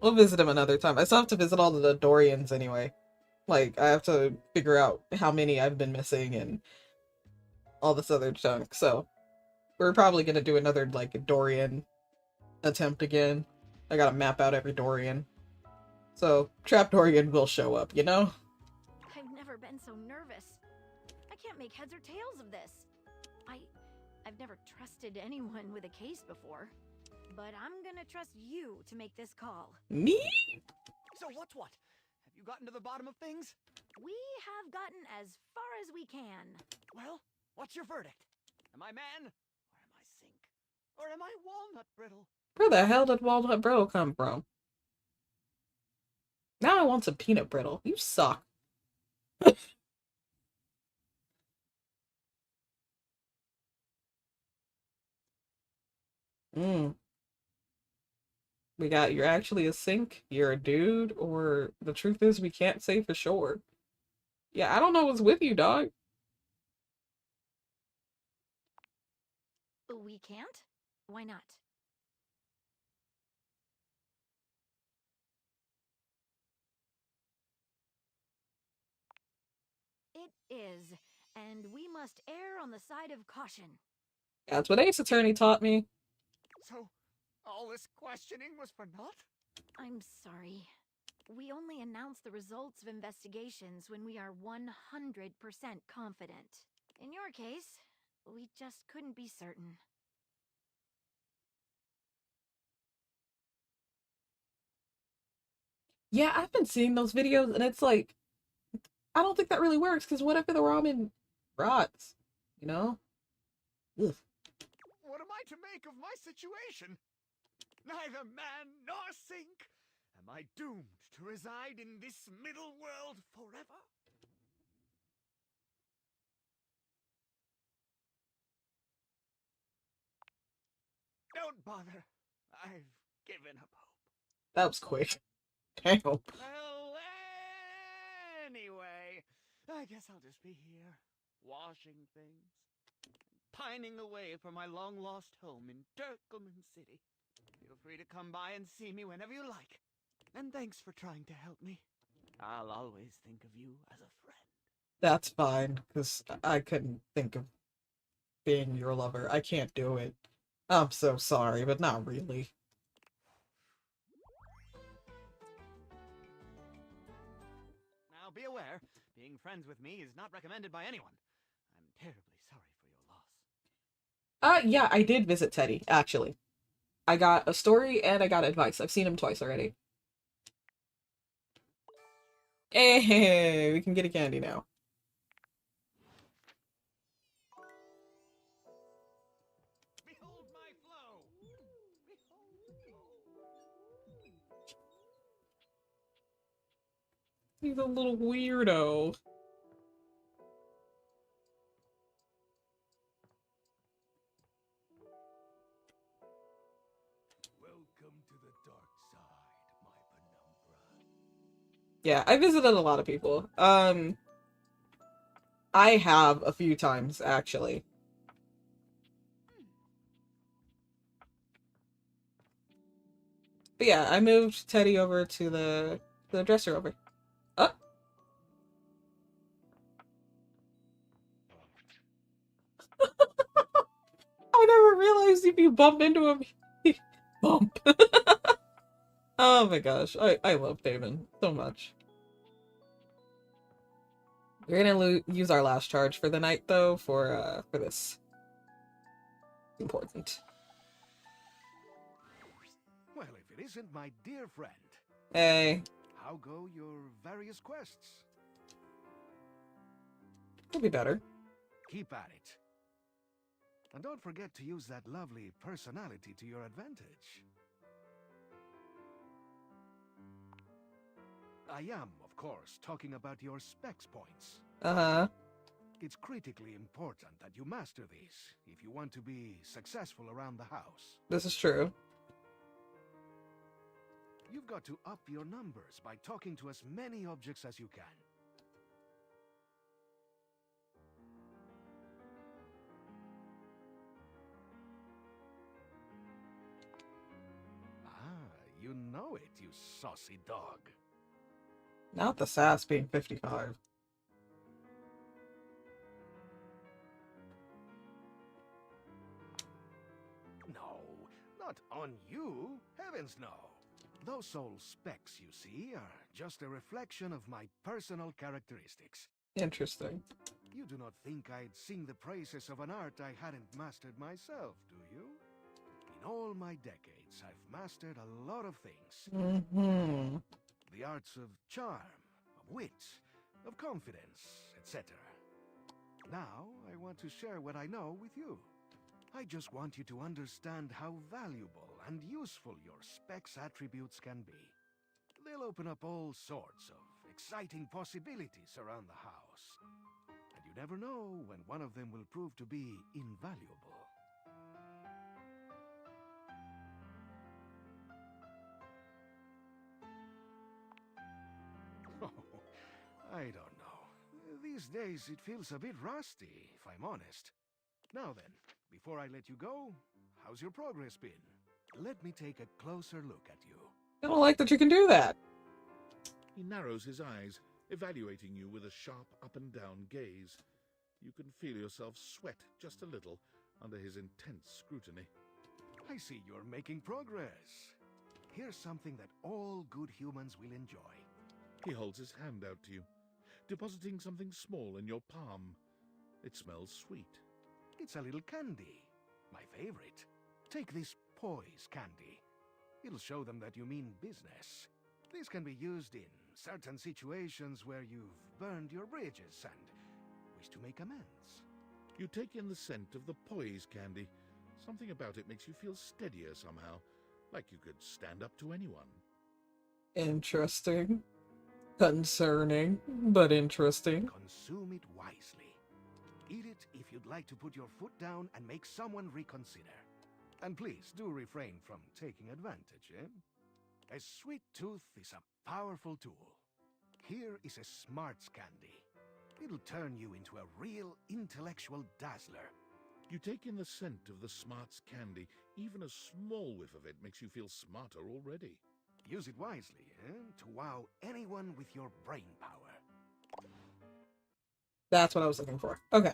We'll visit him another time. I still have to visit all the Dorians anyway. Like, I have to figure out how many I've been missing and all this other junk, so we're probably gonna do another, like, Dorian attempt again. I gotta map out every Dorian. So, Trapdorian will show up, you know? I've never been so nervous. I can't make heads or tails of this. I've never trusted anyone with a case before. But I'm gonna trust you to make this call. Me? So what's what? Have you gotten to the bottom of things? We have gotten as far as we can. Well, what's your verdict? Am I man? Or am I sink? Or am I walnut brittle? Where the hell did Walnut Brittle come from? Now I want some peanut brittle. You suck. Mm. We got you're actually a sink, you're a dude, or the truth is we can't say for sure. Yeah, I don't know what's with you, dog. We can't? Why not? It is, and we must err on the side of caution. That's what Ace Attorney taught me. So, all this questioning was for naught? I'm sorry. We only announce the results of investigations when we are 100% confident. In your case, we just couldn't be certain. Yeah, I've been seeing those videos and it's like, I don't think that really works because what if the ramen rots? You know? Ugh. What am I to make of my situation? Neither man nor sink. Am I doomed to reside in this middle world forever? Don't bother. I've given up hope. That was quick. Damn. Well, anyway, I guess I'll just be here, washing things, pining away for my long-lost home in Turkleman City. Feel free to come by and see me whenever you like. And thanks for trying to help me. I'll always think of you as a friend. That's fine, because I couldn't think of being your lover. I can't do it. I'm so sorry, but not really. Now be aware, being friends with me is not recommended by anyone. I'm terribly sorry for your loss. Yeah, I did visit Teddy, actually. I got a story and I got advice. I've seen him twice already. Hey, we can get a candy now. Behold my flow! He's a little weirdo. Welcome Yeah, I visited a lot of people. I have a few times, actually. But yeah, I moved Teddy over to the dresser over. Oh. I never realized if you bump into him, he bump. Oh my gosh, I love Damon so much. We're gonna use our last charge for the night, though, for this. Important. Well, if it isn't my dear friend. Hey. How go your various quests? Could be better. Keep at it. And don't forget to use that lovely personality to your advantage. I am, of course, talking about your specs points. Uh-huh. It's critically important that you master these if you want to be successful around the house. This is true. You've got to up your numbers by talking to as many objects as you can. Ah, you know it, you saucy dog. Not the sass being 55. No, not on you. Heavens no. Those old specs you see are just a reflection of my personal characteristics. Interesting. You do not think I'd sing the praises of an art I hadn't mastered myself, do you? In all my decades, I've mastered a lot of things. Mm-hmm. The arts of charm, of wit, of confidence, etc. Now, I want to share what I know with you. I just want you to understand how valuable and useful your specs attributes can be. They'll open up all sorts of exciting possibilities around the house. And you never know when one of them will prove to be invaluable. Oh, I don't know. These days it feels a bit rusty, if I'm honest. Now then, before I let you go, how's your progress been? Let me take a closer look at you. I don't like that you can do that. He narrows his eyes, evaluating you with a sharp up and down gaze. You can feel yourself sweat just a little under his intense scrutiny. I see you're making progress. Here's something that all good humans will enjoy. He holds his hand out to you, depositing something small in your palm. It smells sweet. It's a little candy. My favorite. Take this poise candy. It'll show them that you mean business. This can be used in certain situations where you've burned your bridges and wish to make amends. You take in the scent of the poise candy. Something about it makes you feel steadier somehow, like you could stand up to anyone. Interesting. Concerning, but interesting. Consume it wisely. Eat it if you'd like to put your foot down and make someone reconsider. And please do refrain from taking advantage, eh? A sweet tooth is a powerful tool. Here is a smarts candy. It'll turn you into a real intellectual dazzler. You take in the scent of the smarts candy. Even a small whiff of it makes you feel smarter already. Use it wisely, to wow anyone with your brain power. That's what I was looking for. Okay.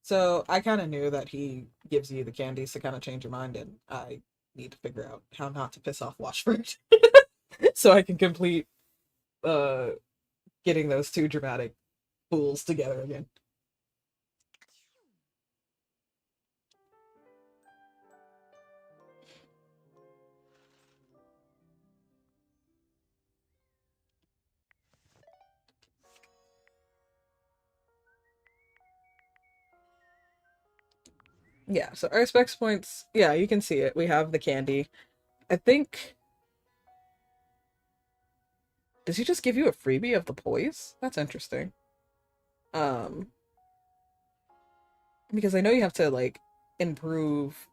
So I kind of knew that he gives you the candies to kind of change your mind, and I need to figure out how not to piss off Washford so I can complete getting those two dramatic fools together again. Yeah, so our specs points, yeah, you can see it. We have the candy. I think... Does he just give you a freebie of the poise? That's interesting. Because I know you have to, like, improve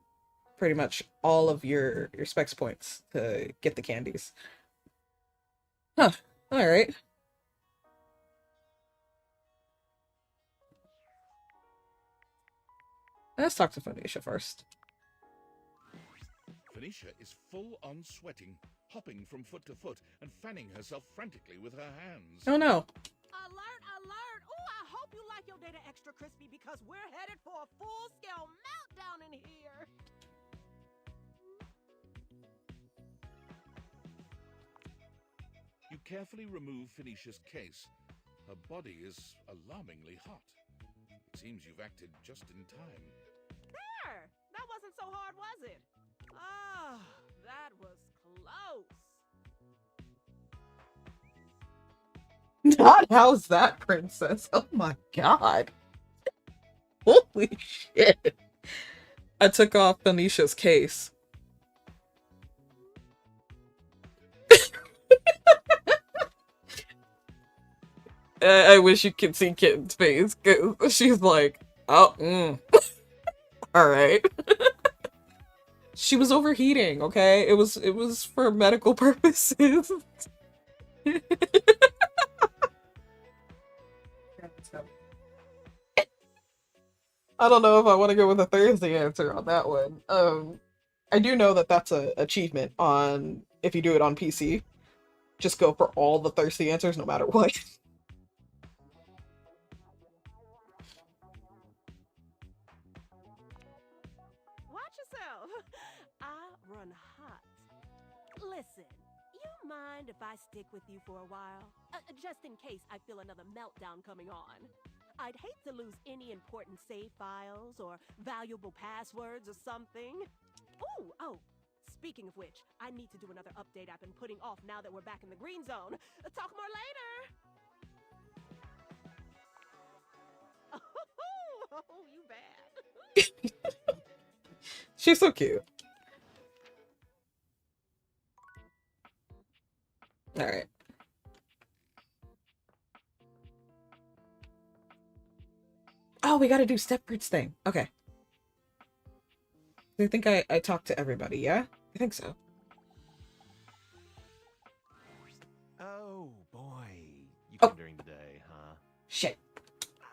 pretty much all of your specs points to get the candies. Huh. Alright. Let's talk to Phoenicia first. Phoenicia is full on sweating, hopping from foot to foot and fanning herself frantically with her hands. Oh no. Alert, alert! Ooh, I hope you like your data extra crispy because we're headed for a full-scale meltdown in here! You carefully remove Phoenicia's case. Her body is alarmingly hot. It seems you've acted just in time. There! That wasn't so hard, was it? Ah, that was close. Not how's that, princess? Oh my god. Holy shit. I took off Phoenicia's case. I wish you could see Kitten's face, because she's like, oh, alright. She was overheating, okay? It was for medical purposes. I don't know if I want to go with a Thursday answer on that one. I do know that that's an achievement on if you do it on PC. Just go for all the thirsty answers, no matter what. Watch yourself. I run hot. Listen, you mind if I stick with you for a while? Just in case I feel another meltdown coming on. I'd hate to lose any important save files or valuable passwords or something. Ooh, oh, speaking of which, I need to do another update I've been putting off now that we're back in the green zone. Talk more later. Oh, you bad. She's so cute. Alright. Oh, we gotta do Stepford's thing. Okay. I think I talked to everybody, yeah? I think so. Oh, boy. You came during the day, huh? Shit.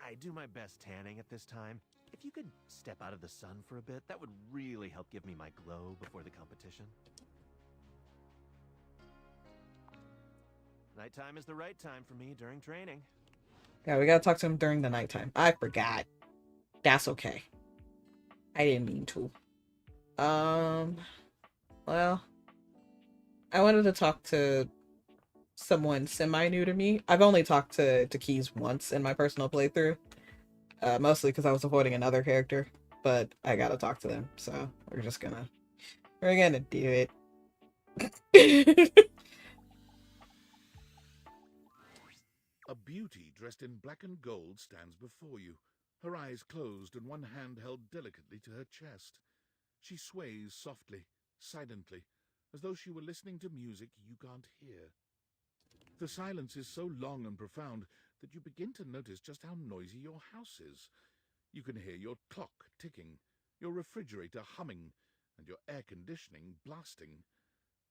I do my best tanning at this time. If you could step out of the sun for a bit, that would really help give me my glow before the competition. Nighttime is the right time for me during training. Yeah, we gotta talk to him during the nighttime. I forgot. That's okay. I didn't mean to. Well, I wanted to talk to someone semi-new to me. I've only talked to Keys once in my personal playthrough. Mostly because I was avoiding another character. But I gotta talk to them, so we're gonna do it. A beauty dressed in black and gold stands before you, her eyes closed and one hand held delicately to her chest. She sways softly, silently, as though she were listening to music you can't hear. The silence is so long and profound that you begin to notice just how noisy your house is. You can hear your clock ticking, your refrigerator humming, and your air conditioning blasting.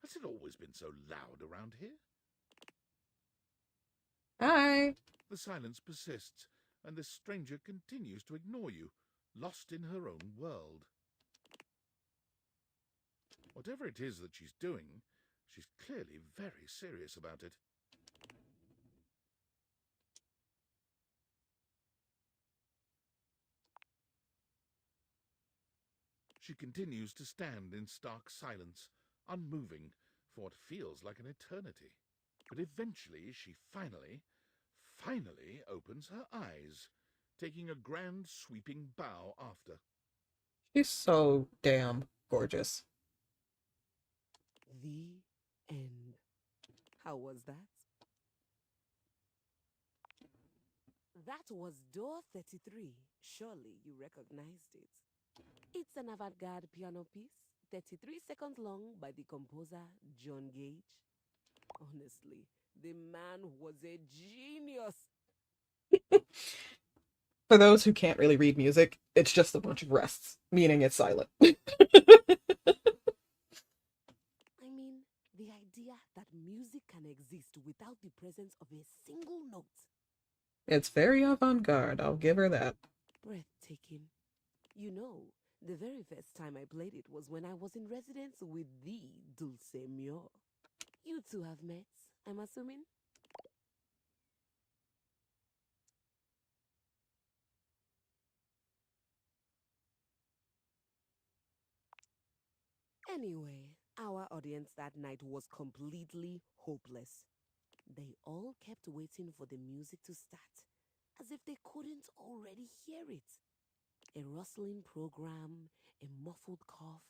Has it always been so loud around here? Hi. The silence persists, and this stranger continues to ignore you, lost in her own world. Whatever it is that she's doing, she's clearly very serious about it. She continues to stand in stark silence, unmoving for what feels like an eternity. But eventually she finally opens her eyes, taking a grand sweeping bow after. She's so damn gorgeous. The end. How was that? That was door 33. Surely you recognized it. It's an avant-garde piano piece, 33 seconds long by the composer John Gage. Honestly, the man was a genius. For those who can't really read music, it's just a bunch of rests, meaning it's silent. I mean, the idea idea that music can exist without the presence of a single note. It's very avant-garde, I'll give her that. Breathtaking. You know, the very first time I played it was when I was in residence with the Dulce Mure. You two have met, I'm assuming? Anyway, our audience that night was completely hopeless. They all kept waiting for the music to start, as if they couldn't already hear it. A rustling program, a muffled cough.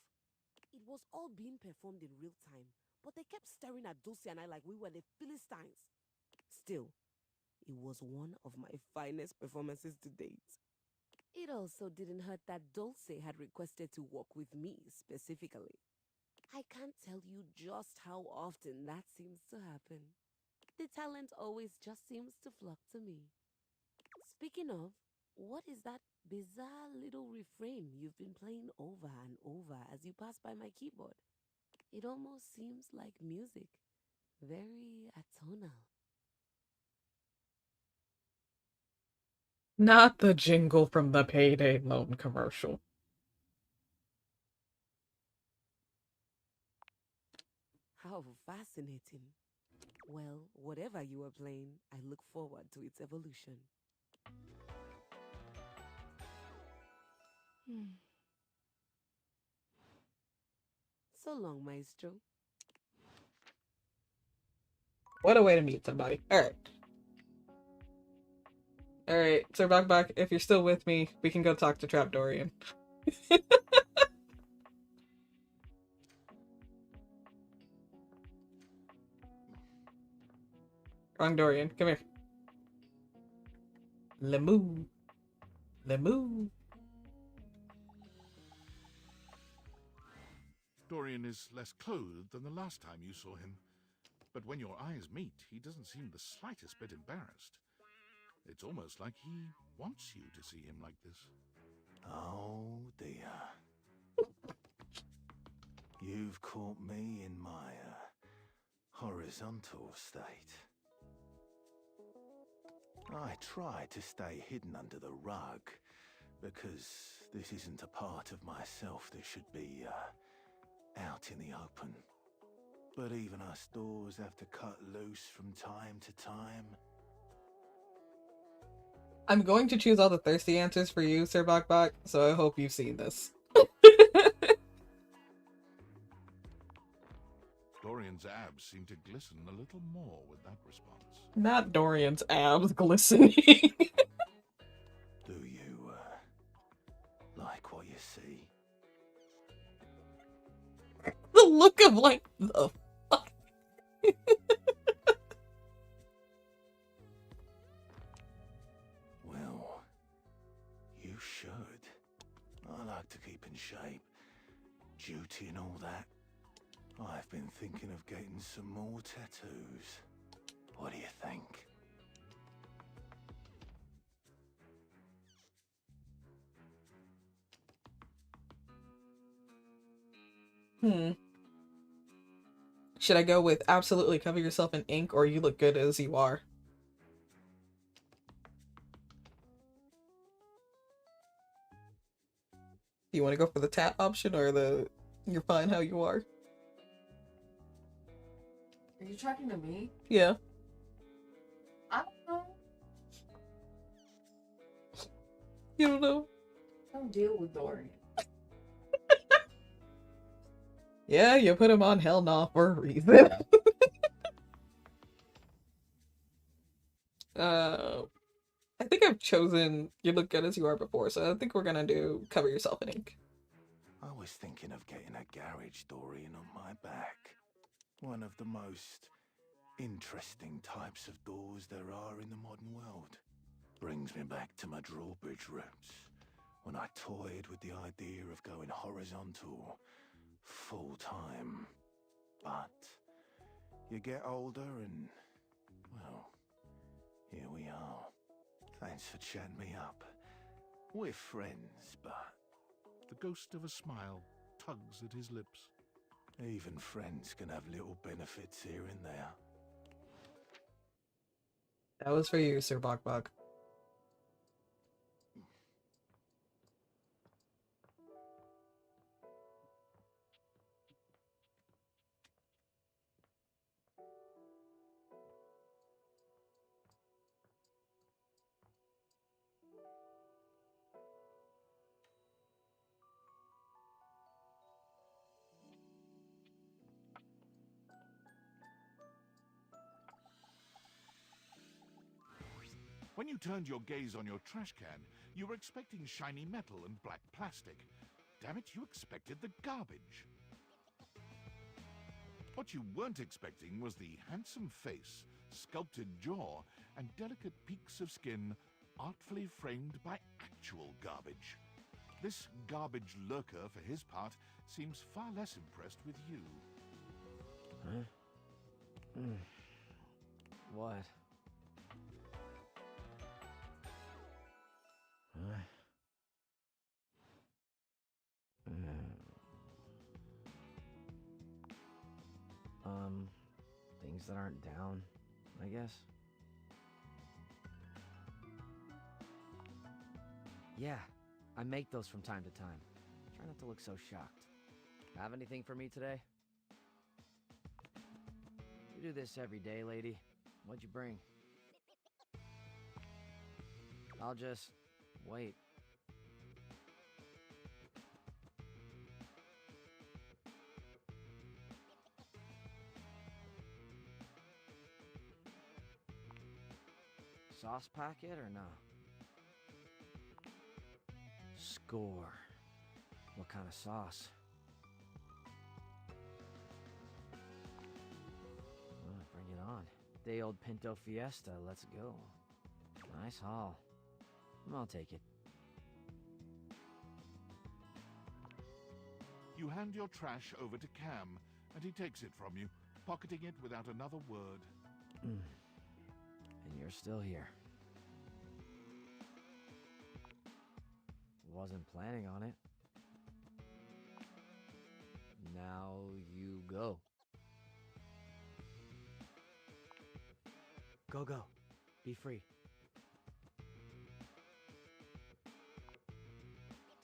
It was all being performed in real time, but they kept staring at Dulce and I like we were the Philistines. Still, it was one of my finest performances to date. It also didn't hurt that Dulce had requested to work with me specifically. I can't tell you just how often that seems to happen. The talent always just seems to flock to me. Speaking of, what is that bizarre little refrain you've been playing over and over as you pass by my keyboard? It almost seems like music. Very atonal. Not the jingle from the Payday Loan commercial. How fascinating. Well, whatever you were playing, I look forward to its evolution. So long, Maestro. What a way to meet somebody. Alright. Alright, Sir Bok, if you're still with me, we can go talk to Trapdorian. Wrong Dorian, come here. Lemu. Lemu. Dorian is less clothed than the last time you saw him. But when your eyes meet, he doesn't seem the slightest bit embarrassed. It's almost like he wants you to see him like this. Oh dear. You've caught me in my horizontal state. I try to stay hidden under the rug, because this isn't a part of myself that should be out in the open. But even us doors have to cut loose from time to time. I'm going to choose all the thirsty answers for you, Sir Bok, so I hope you've seen this. Dorian's abs seem to glisten a little more with that response. Not Dorian's abs glistening. Do you like what you see? The look of like, the fuck? Well, you should. I like to keep in shape. Duty and all that. I've been thinking of getting some more tattoos. What do you think? Should I go with absolutely cover yourself in ink or you look good as you are? Do you want to go for the tat option or the you're fine how you are? Are you talking to me? Yeah. I don't know. You don't know? I don't deal with Dorian. Yeah, you put him on Hell Nah for a reason. I think I've chosen you look good as you are before, so I think we're gonna do cover yourself in ink. I was thinking of getting a garage Dorian on my back. One of the most interesting types of doors there are in the modern world. Brings me back to my drawbridge roots, when I toyed with the idea of going horizontal, full-time. But you get older and, well, here we are. Thanks for chatting me up. We're friends, but... The ghost of a smile tugs at his lips. Even friends can have little benefits here and there. That was for you, Sir Bok Bok. When you turned your gaze on your trash can, you were expecting shiny metal and black plastic. Damn it, you expected the garbage. What you weren't expecting was the handsome face, sculpted jaw, and delicate peaks of skin artfully framed by actual garbage. This garbage lurker, for his part, seems far less impressed with you. Huh? What? Huh? Things that aren't down, I guess. Yeah, I make those from time to time. Try not to look so shocked. Have anything for me today? You do this every day, lady. What'd you bring? I'll just wait. Sauce packet or no? Score. What kind of sauce? Bring it on. Day old Pinto Fiesta, let's go. Nice haul. I'll take it. You hand your trash over to Cam, and he takes it from you, pocketing it without another word. And you're still here. Wasn't planning on it. Now you go. Go, go. Be free.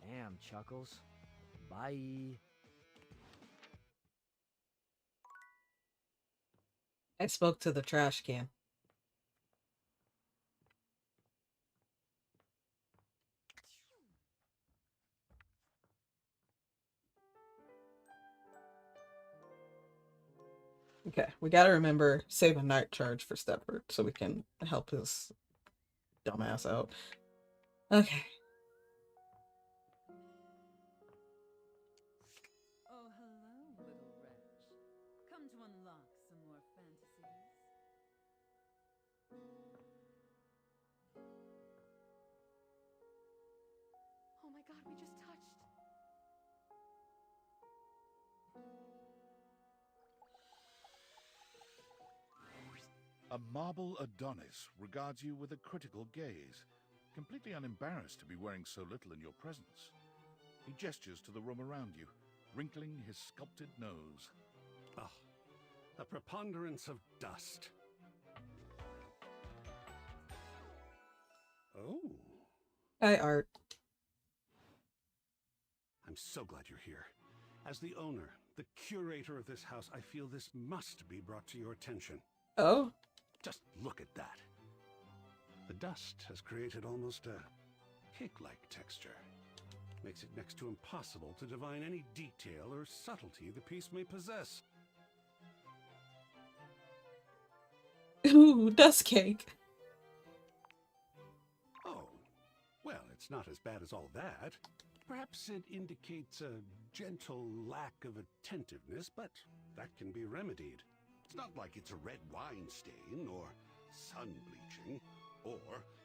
Damn, Chuckles. Bye. I spoke to the trash can. Okay, we gotta remember save a night charge for Stepford so we can help his dumbass out. Okay. Oh, hello, little wretch. Come to unlock some more fantasies. Oh my god, we just touched. A marble Adonis regards you with a critical gaze, completely unembarrassed to be wearing so little in your presence. He gestures to the room around you, wrinkling his sculpted nose. Ah, a preponderance of dust. Oh. Hi, Art. I'm so glad you're here. As the owner, the curator of this house, I feel this must be brought to your attention. Oh? Just look at that. The dust has created almost a cake-like texture. Makes it next to impossible to divine any detail or subtlety the piece may possess. Ooh, dust cake. Oh, well, it's not as bad as all that. Perhaps it indicates a gentle lack of attentiveness, but that can be remedied. It's not like it's a red wine stain or sun bleaching, or,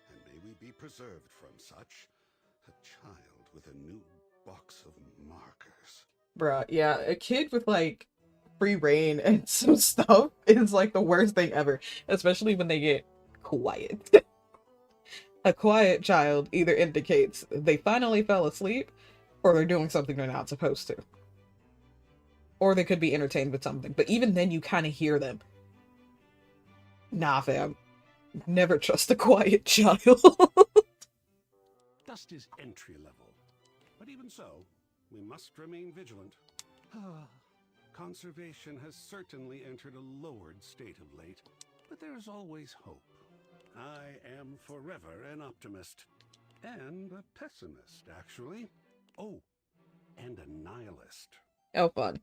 and may we be preserved from such, a child with a new box of markers. Bruh, yeah, a kid with like free reign and some stuff is like the worst thing ever, especially when they get quiet. A quiet child either indicates they finally fell asleep or they're doing something they're not supposed to. or they could be entertained with something. But even then, you kind of hear them. Nah, fam. Never trust a quiet child. Dust is entry level. But even so, we must remain vigilant. Conservation has certainly entered a lowered state of late, but there is always hope. I am forever an optimist. And a pessimist, actually. Oh, and a nihilist. Oh, fun.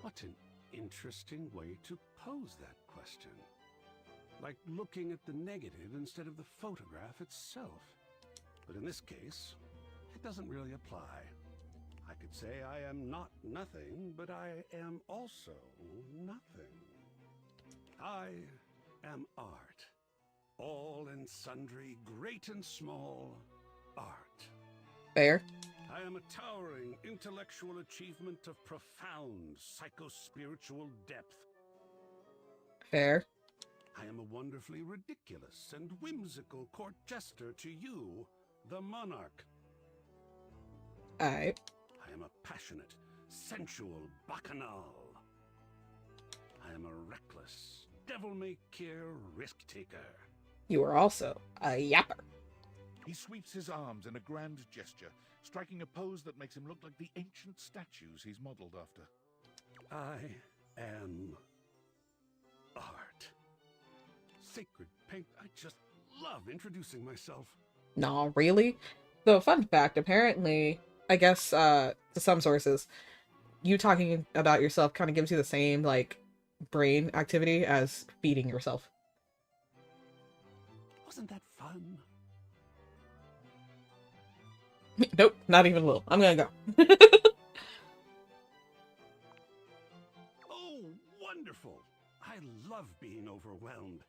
What an interesting way to pose that question. Like looking at the negative instead of the photograph itself. But in this case, it doesn't really apply. I could say I am not nothing, but I am also nothing. I am art. All and sundry, great and small, art. Fair. I am a towering intellectual achievement of profound psycho-spiritual depth. Fair. I am a wonderfully ridiculous and whimsical court jester to you, the monarch. Alright. I am a passionate, sensual bacchanal. I am a reckless, devil-may-care risk-taker. You are also a yapper. He sweeps his arms in a grand gesture, striking a pose that makes him look like the ancient statues he's modeled after. I am art. Sacred paint, I just love introducing myself. Nah, really? So, fun fact, apparently, I guess, to some sources, you talking about yourself kind of gives you the same, like, brain activity as feeding yourself. Wasn't that fun? Nope, not even a little. I'm gonna go. Oh, wonderful! I love being overwhelmed.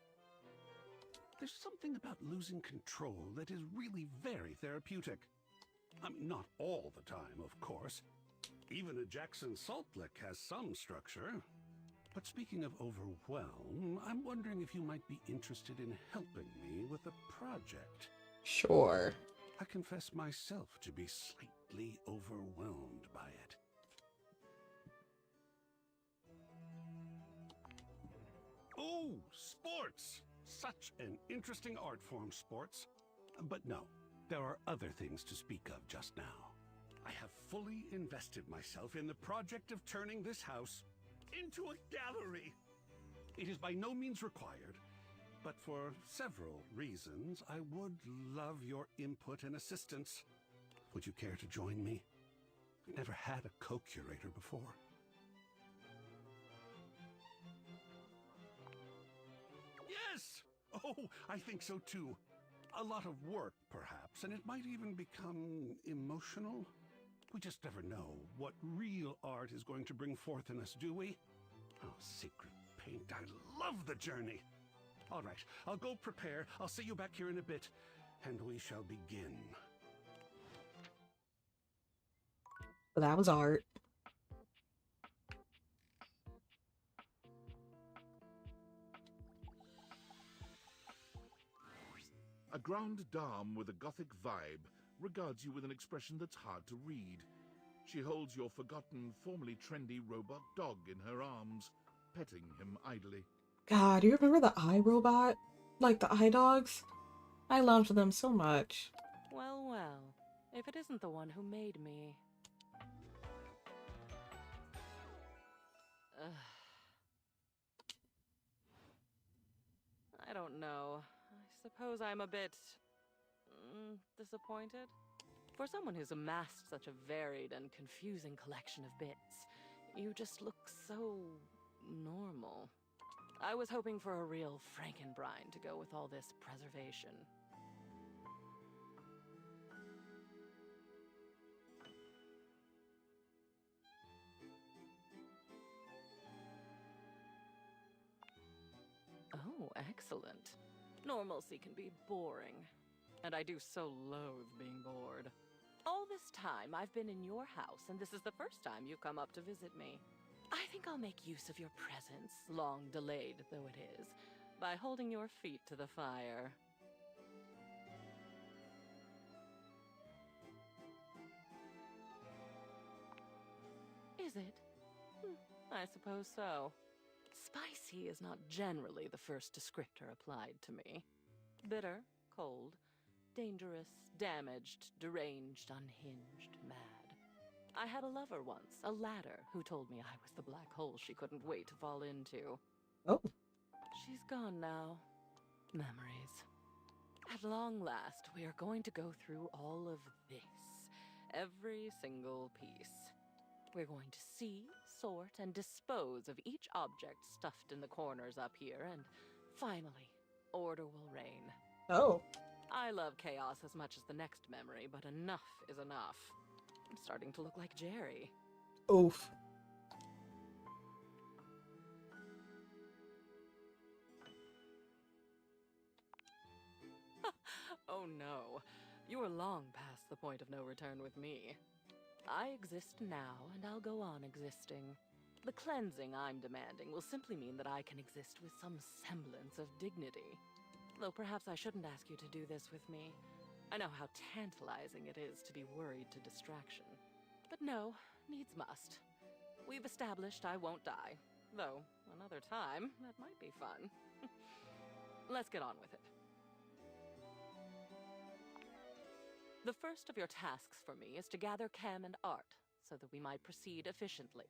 There's something about losing control that is really very therapeutic. I mean, not all the time, of course. Even a Jackson Salt Lick has some structure. But speaking of overwhelm, I'm wondering if you might be interested in helping me with a project. Sure. I confess myself to be slightly overwhelmed by it. Oh, sports! Such an interesting art form, sports. But no, there are other things to speak of just now. I have fully invested myself in the project of turning this house into a gallery. It is by no means required, but for several reasons, I would love your input and assistance. Would you care to join me? I've never had a co-curator before. Yes! Oh, I think so too. A lot of work, perhaps, and it might even become emotional. We just never know what real art is going to bring forth in us, do we? Oh, Sacred Paint, I love the journey. All right, I'll go prepare. I'll see you back here in a bit, and we shall begin. But that was art. A grande dame with a gothic vibe regards you with an expression that's hard to read. She holds your forgotten, formerly trendy robot dog in her arms, petting him idly. God, do you remember the iRobot? Like the iDogs? I loved them so much. Well, well, if it isn't the one who made me. Ugh. I don't know. I suppose I'm a bit disappointed. For someone who's amassed such a varied and confusing collection of bits, you just look so normal. I was hoping for a real Frankenbrine to go with all this preservation. Oh, excellent. Normalcy can be boring, and I do so loathe being bored. All this time I've been in your house, and this is the first time you've come up to visit me. I think I'll make use of your presence, long delayed though it is, by holding your feet to the fire. Is it? I suppose so. Spicy is not generally the first descriptor applied to me. Bitter, cold, dangerous, damaged, deranged, unhinged, mad. I had a lover once, a ladder, who told me I was the black hole she couldn't wait to fall into. Oh. She's gone now. Memories. At long last, we are going to go through all of this. Every single piece. We're going to see, sort, and dispose of each object stuffed in the corners up here, and finally, order will reign. Oh. I love chaos as much as the next memory, but enough is enough. I'm starting to look like Jerry. Oof. Oh no, you are long past the point of no return with me. I exist now, and I'll go on existing. The cleansing I'm demanding will simply mean that I can exist with some semblance of dignity. Though perhaps I shouldn't ask you to do this with me. I know how tantalizing it is to be worried to distraction. But no, needs must. We've established I won't die. Though, another time, that might be fun. Let's get on with it. The first of your tasks for me is to gather Chem and Art, so that we might proceed efficiently.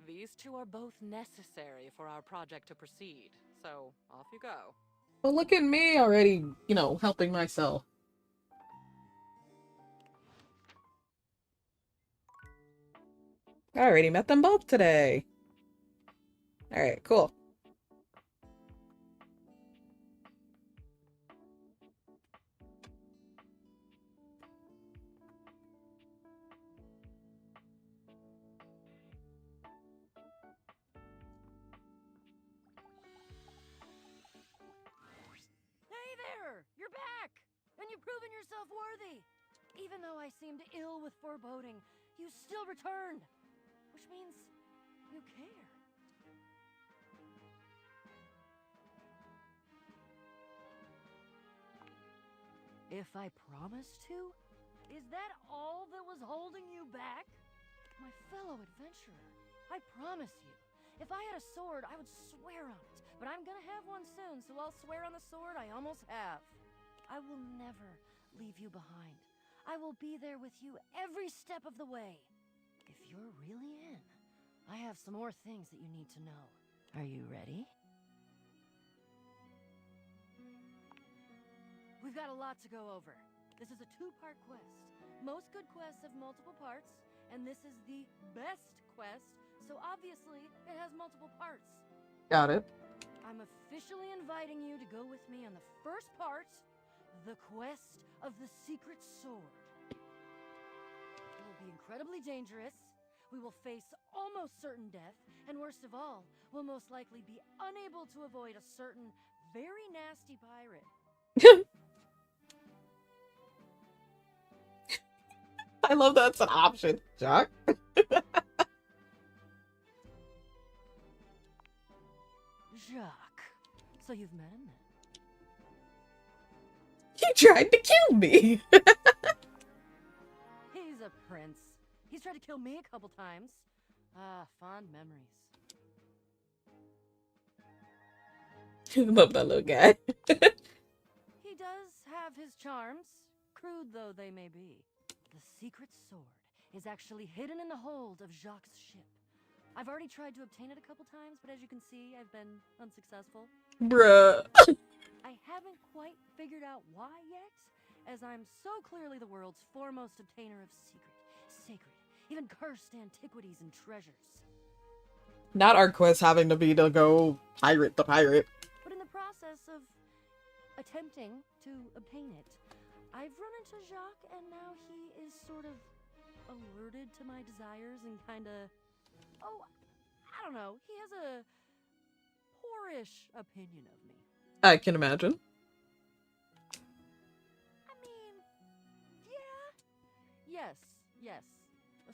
These two are both necessary for our project to proceed, so off you go. Well, look at me already, helping myself. I already met them both today. Alright, cool. Hey there! You're back! And you've proven yourself worthy! Even though I seemed ill with foreboding, you still returned! Which means you care. If I promised to? Is that all that was holding you back? My fellow adventurer, I promise you, if I had a sword, I would swear on it. But I'm gonna have one soon, so I'll swear on the sword I almost have. I will never leave you behind. I will be there with you every step of the way. If you're really in, I have some more things that you need to know. Are you ready? We've got a lot to go over. This is a two-part quest. Most good quests have multiple parts, and this is the best quest, so obviously it has multiple parts. Got it. I'm officially inviting you to go with me on the first part, the quest of the secret sword. It will be incredibly dangerous. We will face almost certain death, and worst of all, we'll most likely be unable to avoid a certain very nasty pirate. I love that's an option, Jack. Jacques. So you've met him then? He tried to kill me. He's a prince. He's tried to kill me a couple times. Ah, fond memories. Love that little guy. He does have his charms, crude though they may be. The secret sword is actually hidden in the hold of Jacques' ship. I've already tried to obtain it a couple times, but as you can see, I've been unsuccessful. Bruh. I haven't quite figured out why yet, as I'm so clearly the world's foremost obtainer of sacred, even cursed antiquities and treasures. Not our quest having to be to go pirate the pirate. But in the process of attempting to obtain it, I've run into Jacques, and now he is sort of alerted to my desires and kinda... Oh, I don't know. He has a poorish opinion of me. I can imagine. I mean, yeah. Yes.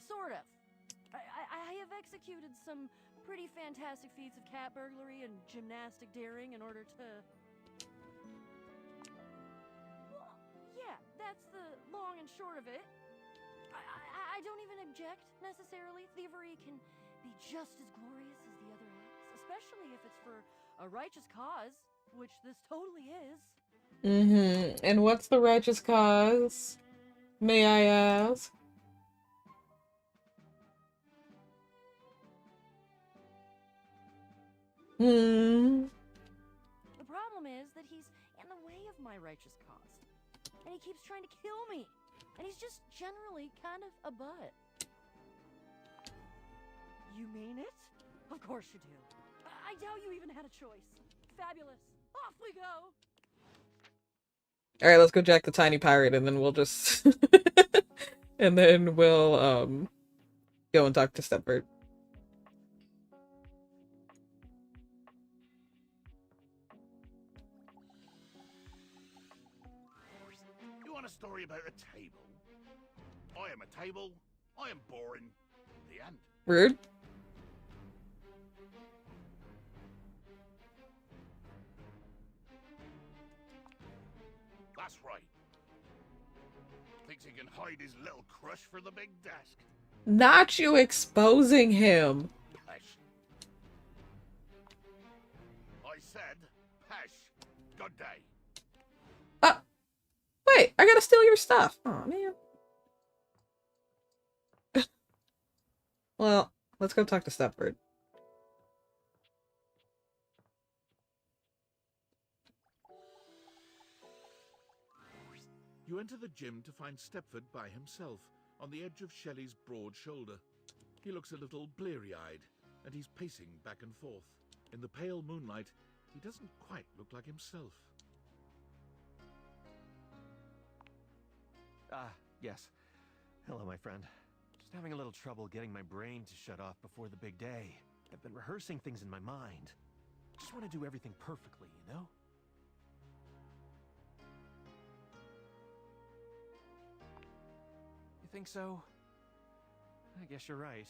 Sort of. I have executed some pretty fantastic feats of cat burglary and gymnastic daring in order to... Well, yeah, that's the long and short of it. I I don't even object, necessarily. Thievery can be just as glorious as the other acts, especially if it's for a righteous cause, which this totally is. Mm-hmm. And what's the righteous cause? May I ask? Hmm. The problem is that he's in the way of my righteous cause. And he keeps trying to kill me. And he's just generally kind of a butt. You mean it? Of course you do. I doubt you even had a choice. Fabulous. Off we go. Alright, let's go jack the tiny pirate and then we'll just and then we'll go and talk to Stepford. You want a story about a table? I am a table. I am boring. The end. Rude. That's right. Thinks he can hide his little crush for the big desk. Not you exposing him. Pesh. I said, Pesh. Good day. Wait, I gotta steal your stuff. Oh man. Well, let's go talk to Stepford. You enter the gym to find Stepford by himself, on the edge of Shelley's broad shoulder. He looks a little bleary-eyed, and he's pacing back and forth. In the pale moonlight, he doesn't quite look like himself. Ah, yes. Hello, my friend. Just having a little trouble getting my brain to shut off before the big day. I've been rehearsing things in my mind. Just want to do everything perfectly, you know? You think so? I guess you're right.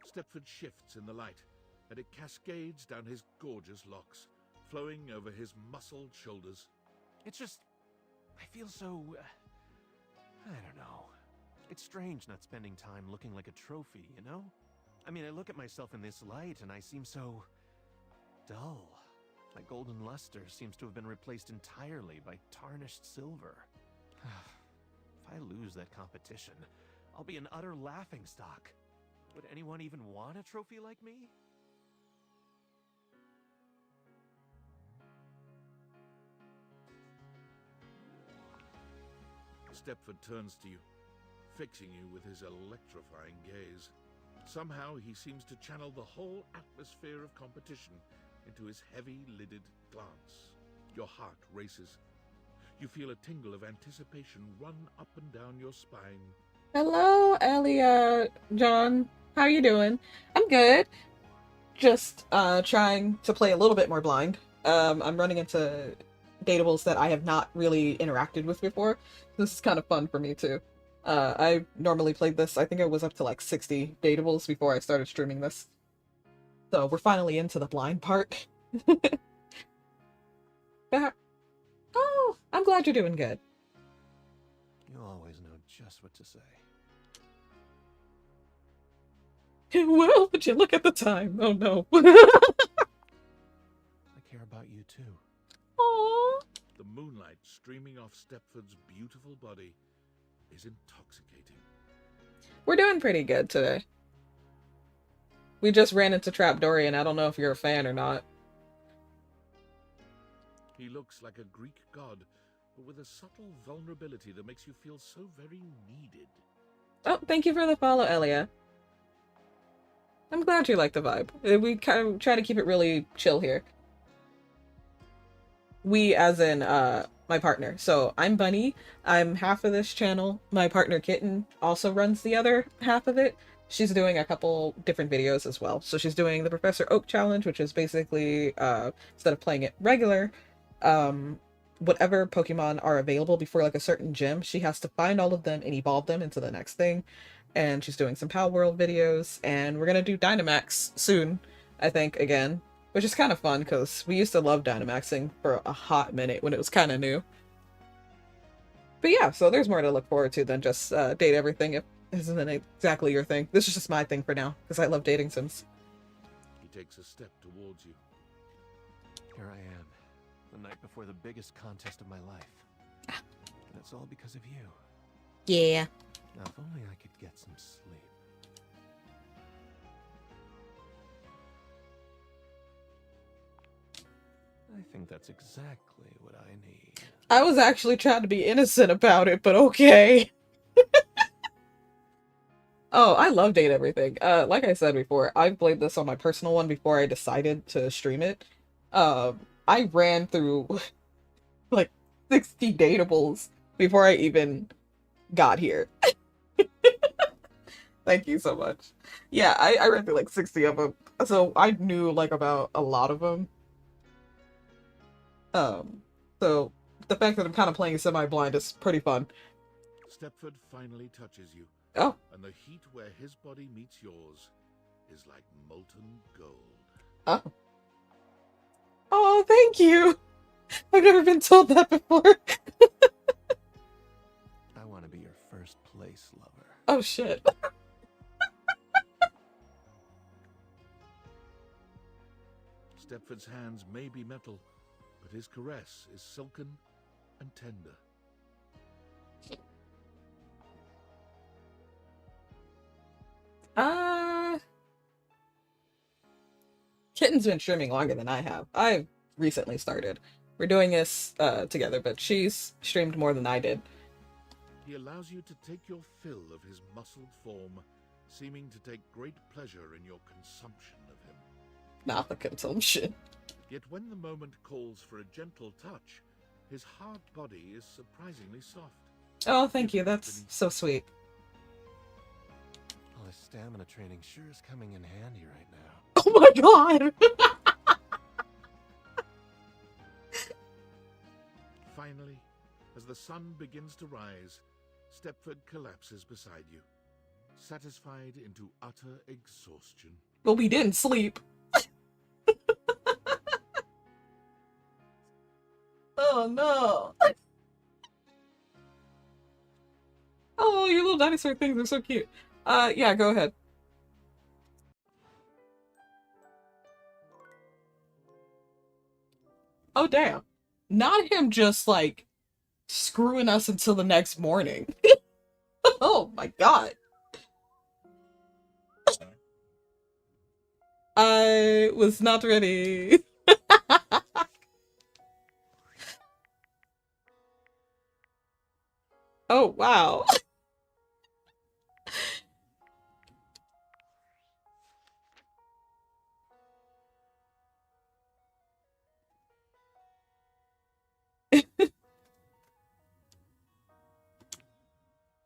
Stepford shifts in the light, and it cascades down his gorgeous locks, flowing over his muscled shoulders. It's just... I feel so... I don't know. It's strange not spending time looking like a trophy, you know? I mean, I look at myself in this light and I seem so... dull. My golden luster seems to have been replaced entirely by tarnished silver. If I lose that competition, I'll be an utter laughingstock. Would anyone even want a trophy like me? Stepford turns to you, fixing you with his electrifying gaze. Somehow he seems to channel the whole atmosphere of competition into his heavy-lidded glance. Your heart races. You feel a tingle of anticipation run up and down your spine. Hello, Elliot. John. How you doing? I'm good. Just trying to play a little bit more blind. I'm running into dateables that I have not really interacted with before. This is kind of fun for me too. I normally played this, I think I was up to like 60 dateables before I started streaming this. So we're finally into the blind part. Oh, I'm glad you're doing good. You always know just what to say. Well, would you look at the time? Oh no. I care about you too. Aww. The moonlight streaming off Stepford's beautiful body is intoxicating. We're doing pretty good today. We just ran into Trap Dorian. I don't know if you're a fan or not. He looks like a Greek god, but with a subtle vulnerability that makes you feel so very needed. Oh, thank you for the follow, Elia. I'm glad you like the vibe. We kind of try to keep it really chill here. We as in my partner. So I'm Bunny. I'm half of this channel. My partner Kitten also runs the other half of it. She's doing a couple different videos as well. So she's doing the Professor Oak Challenge, which is basically instead of playing it regular, whatever Pokemon are available before like a certain gym, she has to find all of them and evolve them into the next thing. And she's doing some Pal World videos, and we're gonna do Dynamax soon, I think, again. Which is kind of fun, because we used to love Dynamaxing for a hot minute when it was kind of new. But yeah, so there's more to look forward to than just date everything. isn't exactly your thing. This is just my thing for now, because I love dating sims. He takes a step towards you. Here I am, the night before the biggest contest of my life. And it's all because of you. Yeah. Now, if only I could get some sleep. I think that's exactly what I need. I was actually trying to be innocent about it, but okay. Oh, I love Date Everything. Like I said before, I played this on my personal one before I decided to stream it. I ran through like 60 dateables before I even got here. Thank you so much. Yeah, I ran through like 60 of them, so I knew like about a lot of them. So the fact that I'm kind of playing semi-blind is pretty fun. Stepford finally touches you. Oh. And the heat where his body meets yours is like molten gold. Oh. Oh, thank you. I've never been told that before. I want to be your first place lover. Oh, shit. Stepford's hands may be metal, but his caress is silken and tender. Kitten's been streaming longer than I have. I've recently started. We're doing this together, but she's streamed more than I did. He allows you to take your fill of his muscled form, seeming to take great pleasure in your consumption of him. Not the consumption. Yet when the moment calls for a gentle touch, his hard body is surprisingly soft. Oh, thank you. That's so sweet. All this stamina training sure is coming in handy right now. Oh my god! Finally, as the sun begins to rise, Stepford collapses beside you, satisfied into utter exhaustion. Well, we didn't sleep. Oh no! Oh, your little dinosaur things are so cute. Yeah, go ahead. Oh, damn. Not him just, like, screwing us until the next morning. Oh, my God. I was not ready. Oh, wow.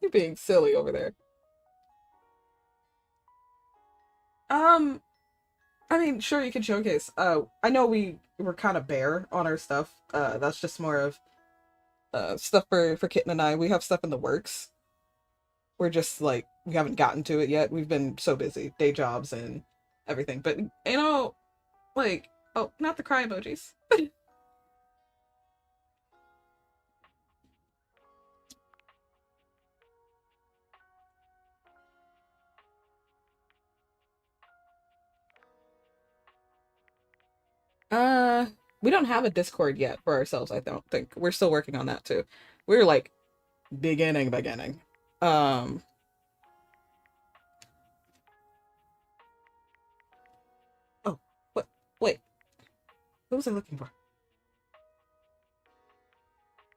You're being silly over there. I mean, sure, you can showcase. I know we were kind of bare on our stuff. That's just more of stuff for Kitten and I. We have stuff in the works. We're just like, we haven't gotten to it yet. We've been so busy, day jobs and everything. But you know, like, oh, not the cry emojis. We don't have a Discord yet for ourselves, I don't think. We're still working on that too. We're like beginning. Oh, what? Wait. What was I looking for?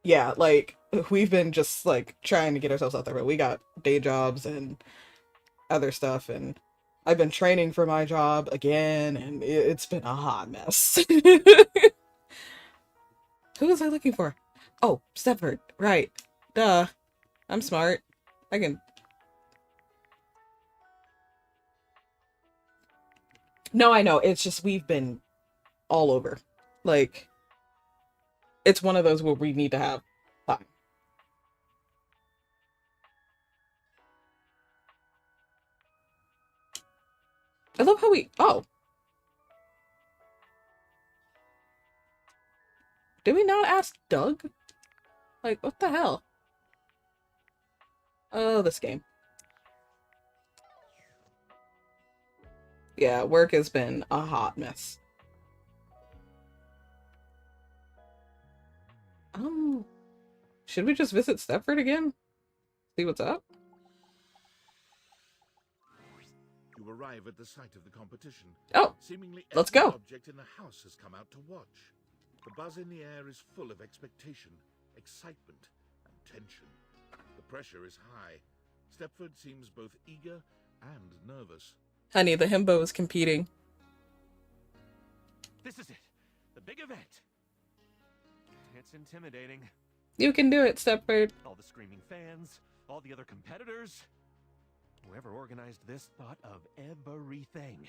Yeah, like, we've been just like trying to get ourselves out there, but we got day jobs and other stuff, and I've been training for my job again, and it's been a hot mess. Who was I looking for? Oh, Stepford. Right. Duh. I'm smart. I can... No, I know. It's just we've been all over. Like, it's one of those where we need to have time. I love how we... Oh. Did we not ask Doug? Like, what the hell? Oh, this game. Yeah, work has been a hot mess. Should we just visit Stepford again? See what's up? You arrive at the site of the competition. Oh, Seemingly let's every go. object in the house has come out to watch. The buzz in the air is full of expectation, excitement, and tension. The pressure is high. Stepford seems both eager and nervous. Honey, the himbo is competing. This is it. The big event. It's intimidating. You can do it, Stepford. All the screaming fans, all the other competitors. Whoever organized this thought of everything.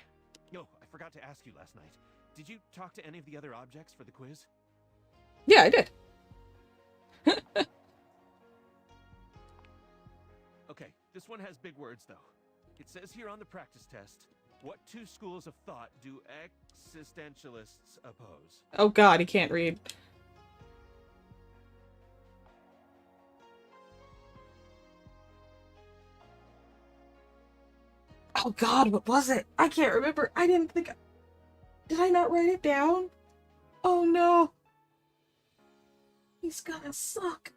Yo, I forgot to ask you last night. Did you talk to any of the other objects for the quiz? Yeah, I did. Okay, this one has big words though. It says here on the practice test, what two schools of thought do existentialists oppose? Oh god, he can't read. Oh god, what was it? I can't remember. I didn't think... Did I not write it down? Oh no. He's gonna suck.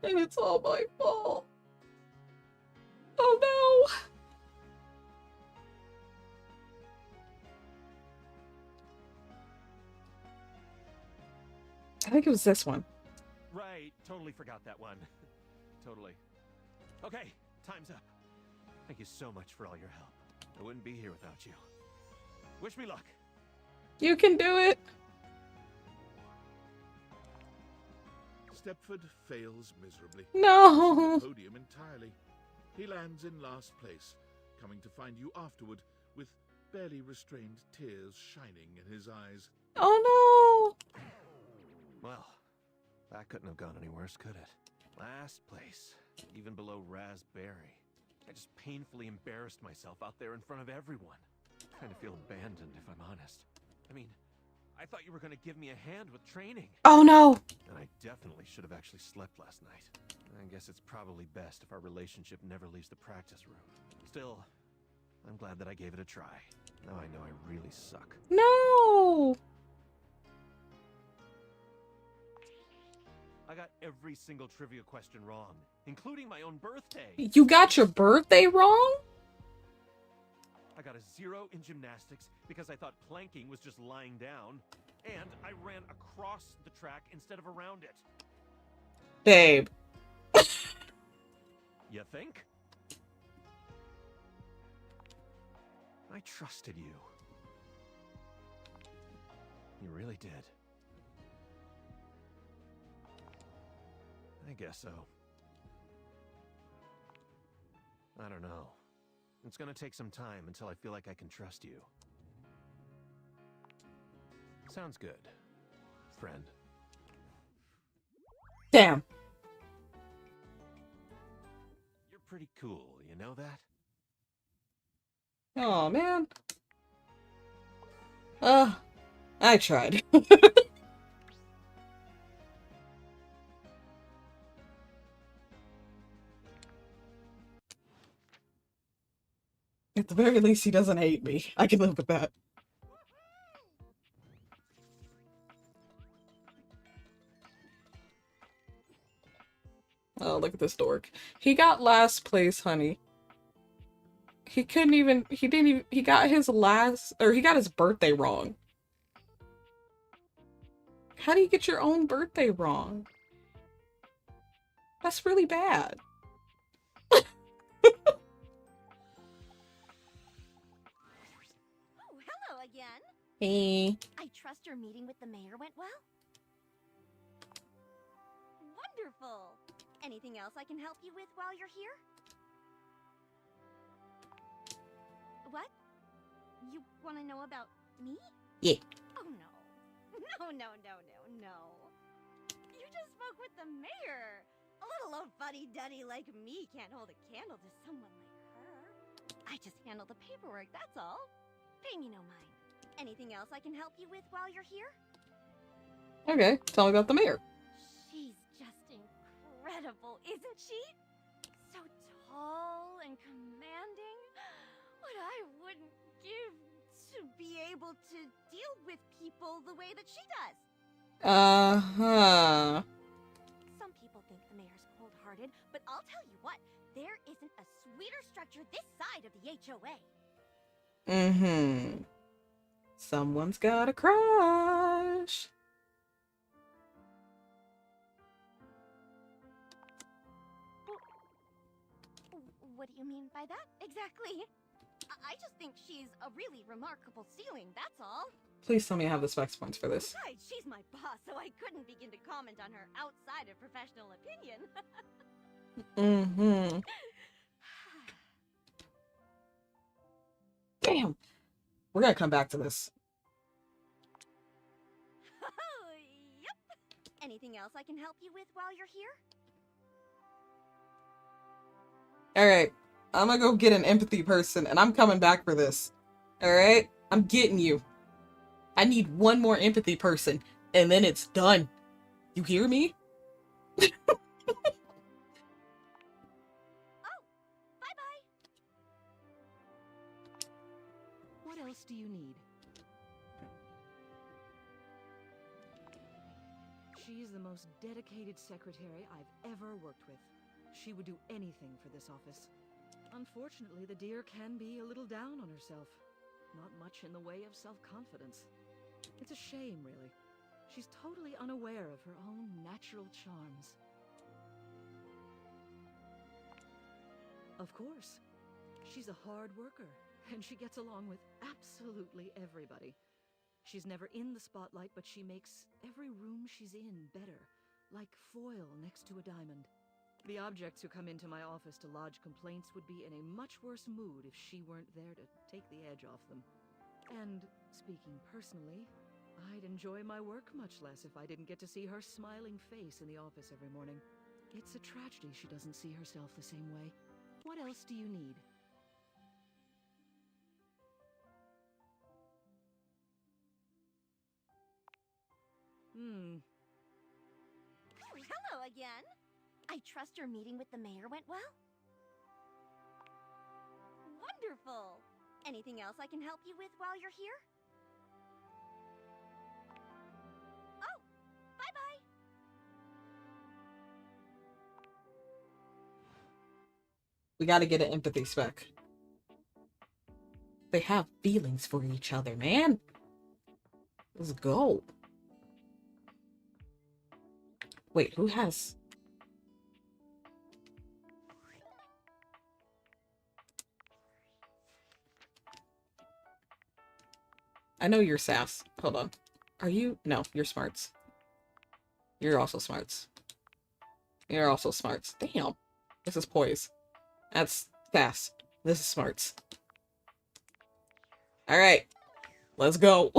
And it's all my fault. Oh no. I think it was this one. Right, totally forgot that one. Totally. Okay, time's up. Thank you so much for all your help. I wouldn't be here without you. Wish me luck. You can do it. Stepford fails miserably. No. Missing the podium entirely. He lands in last place, coming to find you afterward with barely restrained tears shining in his eyes. Oh no. Well, that couldn't have gone any worse, could it? Last place, even below Raspberry. I just painfully embarrassed myself out there in front of everyone. Kind of feel abandoned, if I'm honest. I mean, I thought you were going to give me a hand with training. Oh no! And I definitely should have actually slept last night. I guess it's probably best if our relationship never leaves the practice room. Still, I'm glad that I gave it a try. Now I know I really suck. No! I got every single trivia question wrong, including my own birthday. You got your birthday wrong? I got a 0 in gymnastics because I thought planking was just lying down, and I ran across the track instead of around it. Babe. You think? I trusted you. You really did. I guess so. I don't know. It's gonna take some time until I feel like I can trust you. Sounds good, friend. Damn. You're pretty cool, you know that? Oh man. I tried. At the very least, he doesn't hate me. I can live with that. Oh, look at this dork. He got last place, honey. He couldn't even, he got his he got his birthday wrong. How do you get your own birthday wrong? That's really bad. Again? Hey. I trust your meeting with the mayor went well? Wonderful! Anything else I can help you with while you're here? What? You want to know about me? Yeah. Oh no. No. You just spoke with the mayor! A little old fuddy-duddy like me can't hold a candle to someone like her. I just handle the paperwork, that's all. Pay me no mind. Anything else I can help you with while you're here? Okay, tell me about the mayor. She's just incredible, isn't she? So tall and commanding. What I able to deal with people the way that she does. Uh-huh. Some people think the mayor's cold-hearted, but I'll tell you what, there isn't a sweeter structure this side of the HOA. Mm-hmm. Someone's got a crush. What do you mean by that, exactly? I just think she's a really remarkable ceiling, that's all. Please tell me I have the specs points for this. Besides, she's my boss, so I couldn't begin to comment on her outside of professional opinion. Mm-hmm. Damn. We're gonna come back to this. Yep. Anything else I can help you with while you're here? Alright. I'm gonna go get an empathy person, and I'm coming back for this. Alright? I'm getting you. I need one more empathy person, and then it's done. You hear me? Bye-bye. What else do you need? She's the most dedicated secretary I've ever worked with. She would do anything for this office. Unfortunately, the dear can be a little down on herself. Not much in the way of self-confidence. It's a shame, really. She's totally unaware of her own natural charms. Of course. She's a hard worker, and she gets along with absolutely everybody. She's never in the spotlight, but she makes every room she's in better, like foil next to a diamond. The objects who come into my office to lodge complaints would be in a much worse mood if she weren't there to take the edge off them. And, speaking personally, I'd enjoy my work much less if I didn't get to see her smiling face in the office every morning. It's a tragedy she doesn't see herself the same way. What else do you need? Hello again. I trust your meeting with the mayor went well? Wonderful! Anything else I can help you with while you're here? Oh, bye-bye! We gotta get an empathy spec. They have feelings for each other, man. Let's go. Wait, who has... I know you're Sass. Hold on. Are you? No, you're Smarts. You're also Smarts. You're also Smarts. Damn. This is Poise. That's Sass. This is Smarts. Alright. Let's go.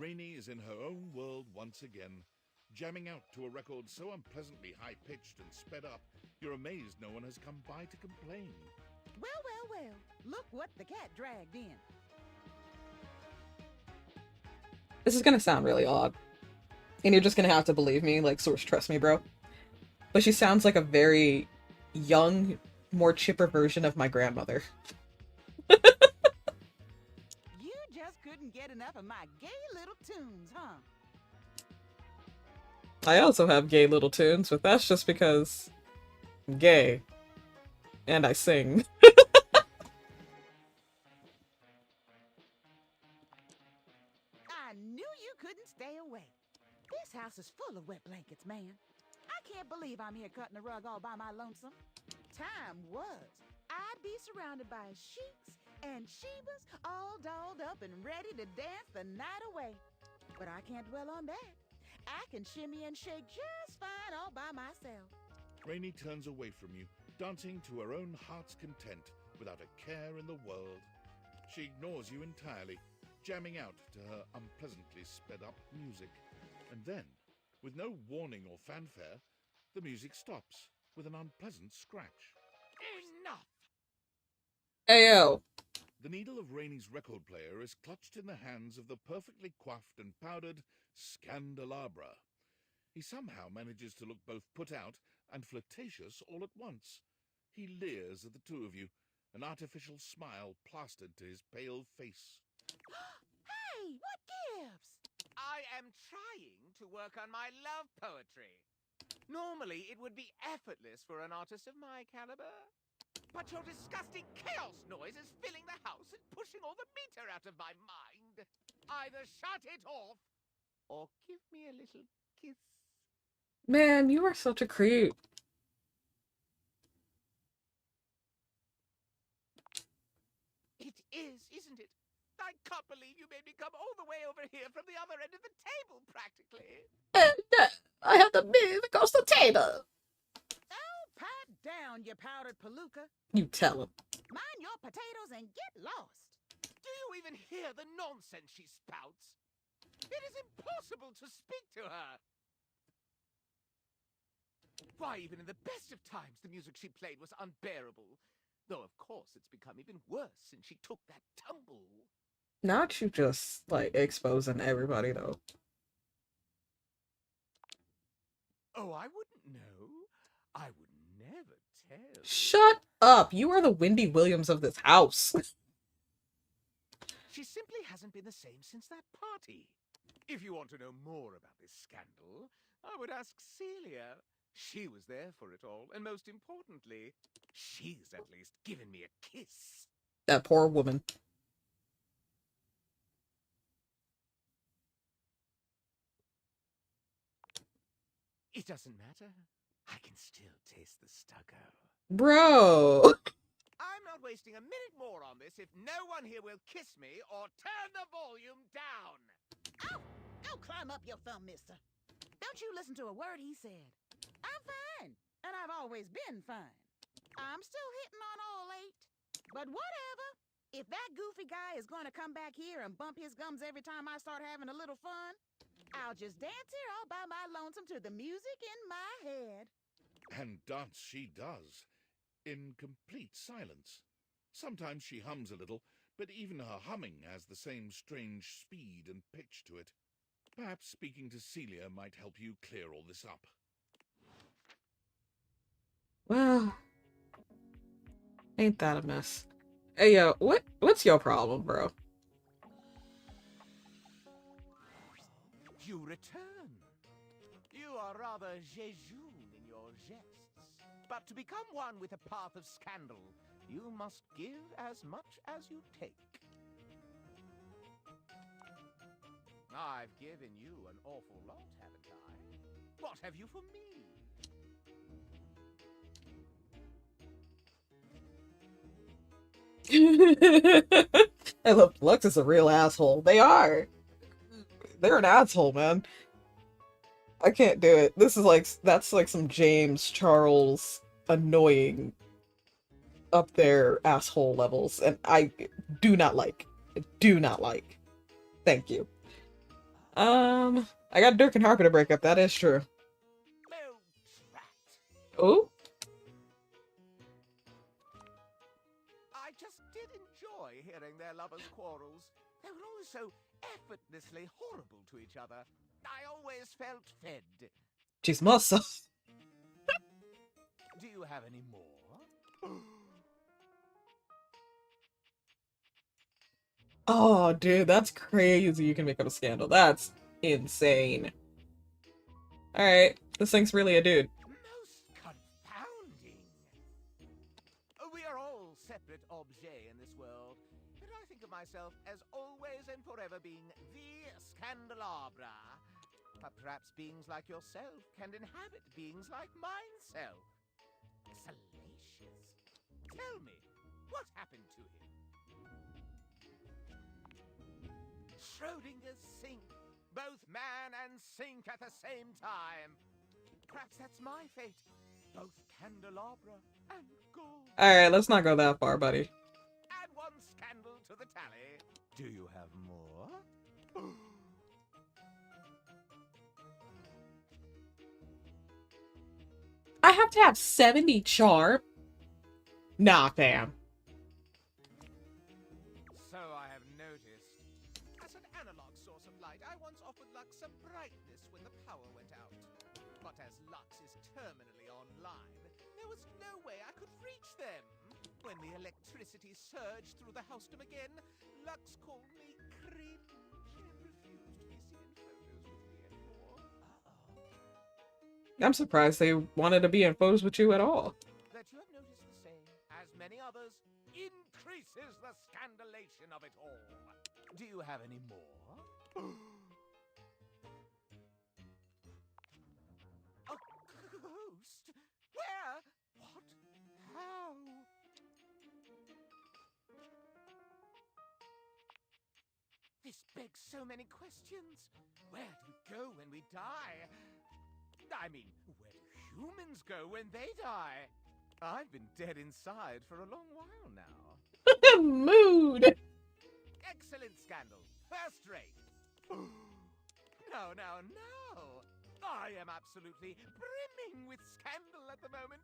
Rainey is in her own world once again, jamming out to a record so unpleasantly high-pitched and sped up, you're amazed no one has come by to complain. Well, look what the cat dragged in. This is gonna sound really odd. And you're just gonna have to believe me, like, source trust me, bro. But she sounds like a very young, more chipper version of my grandmother. You just couldn't get enough of my gay little tunes, huh? I also have gay little tunes, but that's just because I'm gay. And I sing. I knew you couldn't stay away. This house is full of wet blankets, man. I can't believe I'm here cutting the rug all by my lonesome. Time was, I'd be surrounded by sheiks and shebas all dolled up and ready to dance the night away. But I can't dwell on that. I can shimmy and shake just fine all by myself. Rainey turns away from you, dancing to her own heart's content without a care in the world. She ignores you entirely, jamming out to her unpleasantly sped-up music. And then, with no warning or fanfare, the music stops with an unpleasant scratch. Enough! Ayo. The needle of Rainey's record player is clutched in the hands of the perfectly coiffed and powdered Scandelabra. He somehow manages to look both put out and flirtatious all at once. He leers at the two of you, an artificial smile plastered to his pale face. Hey, what gives? I am trying to work on my love poetry. Normally, it would be effortless for an artist of my caliber. But your disgusting chaos noise is filling the house and pushing all the meter out of my mind. Either shut it off, or give me a little kiss. Man, you are such a creep. It is, isn't it? I can't believe you made me come all the way over here from the other end of the table, practically. I have to move across the table. Oh, pipe down, you powdered palooka. You tell him. Mind your potatoes and get lost. Do you even hear the nonsense she spouts? It is impossible to speak to her. Why, even in the best of times, the music she played was unbearable. Though, of course, it's become even worse since she took that tumble. Not you just, like, exposing everybody, though. Oh, I wouldn't know. I would never tell. Shut up! You are the Wendy Williams of this house. She simply hasn't been the same since that party. If you want to know more about this scandal, I would ask Celia. She was there for it all, and most importantly, she's at least given me a kiss. That poor woman. It doesn't matter. I can still taste the stucco. Bro! I'm not wasting a minute more on this if no one here will kiss me or turn the volume down. Oh, go climb up your thumb, mister. Don't you listen to a word he said. I'm fine, and I've always been fine. I'm still hitting on all 8. But whatever. If that goofy guy is going to come back here and bump his gums every time I start having a little fun, I'll just dance here all by my lonesome to the music in my head. And dance she does, in complete silence. Sometimes she hums a little, but even her humming has the same strange speed and pitch to it. Perhaps speaking to Celia might help you clear all this up. Well, ain't that a mess? Hey, yo, what's your problem, bro? You return. You are rather jejune in your jests. But to become one with a path of scandal, you must give as much as you take. I've given you an awful lot, haven't I? What have you for me? I love Lux is a real asshole. They are. They're an asshole, man. I can't do it. This is like, that's like some James Charles annoying up there asshole levels, and I do not like. Do not like. Thank you. I got Dirk and Harper to break up, that is true. Oh? I just did enjoy hearing their lovers' quarrels. They were always so effortlessly horrible to each other. I always felt fed. Chismoso. Do you have any more? Oh, dude, that's crazy. You can make up a scandal. That's insane. Alright, this thing's really a dude. Most confounding. We are all separate objets in this world, but I think of myself as always and forever being the Scandelabra. But perhaps beings like yourself can inhabit beings like myself. Salacious. Tell me, what happened to him? Schrodinger's sink. Both man and sink at the same time. Perhaps that's my fate. Both candelabra and gold. Alright, let's not go that far, buddy. Add one scandal to the tally. Do you have more? I have to have 70 charm? Nah, fam. sparks of brightness when the power went out. But as Lux is terminally online, there was no way I could reach them. When the electricity surged through the housedom again, Lux called me cringe and refused to be seen in photos with me anymore. I'm surprised they wanted to be in photos with you at all. That you have noticed the same, as many others, increases the scandalation of it all. Do you have any more? A ghost? Where? What? How? This begs so many questions. Where do we go when we die? I mean, where do humans go when they die? I've been dead inside for a long while now. Mood! Excellent scandal. First rate. No, no, no. I am absolutely brimming with scandal at the moment.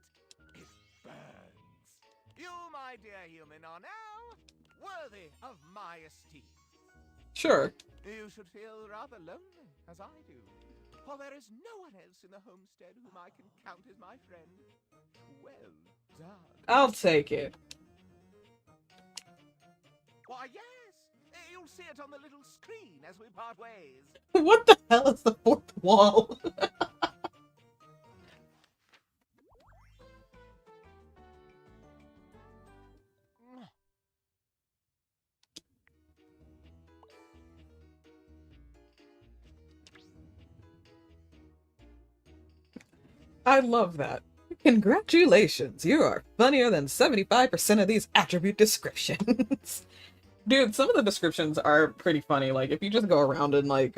It burns. You, my dear human, are now worthy of my esteem. Sure. You should feel rather lonely, as I do. For there is no one else in the homestead whom I can count as my friend. Well done. I'll take it. Why, yes. You'll see it on the little screen as we part ways. What the hell is the fourth wall? I love that. Congratulations, you are funnier than 75% of these attribute descriptions. Dude, some of the descriptions are pretty funny. Like, if you just go around and, like,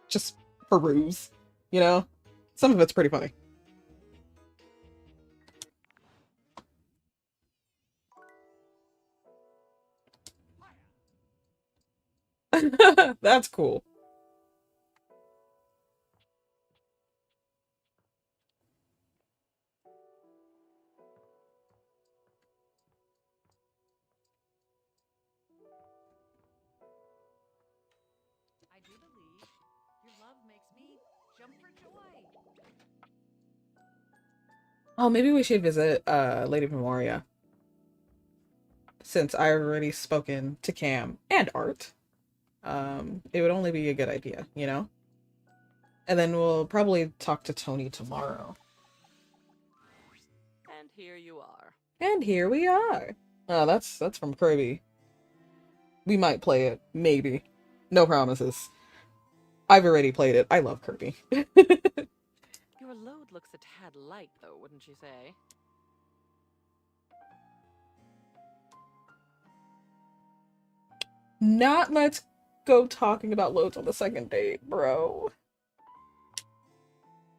just peruse, you know? Some of it's pretty funny. That's cool. Oh, maybe we should visit Lady Memoria. Since I've already spoken to Cam and Art. It would only be a good idea, you know? And then we'll probably talk to Tony tomorrow. And here you are. And here we are. Oh, that's from Kirby. We might play it, maybe. No promises. I've already played it. I love Kirby. Your load looks a tad light, though, wouldn't you say? Not let's go talking about loads on the second date, bro.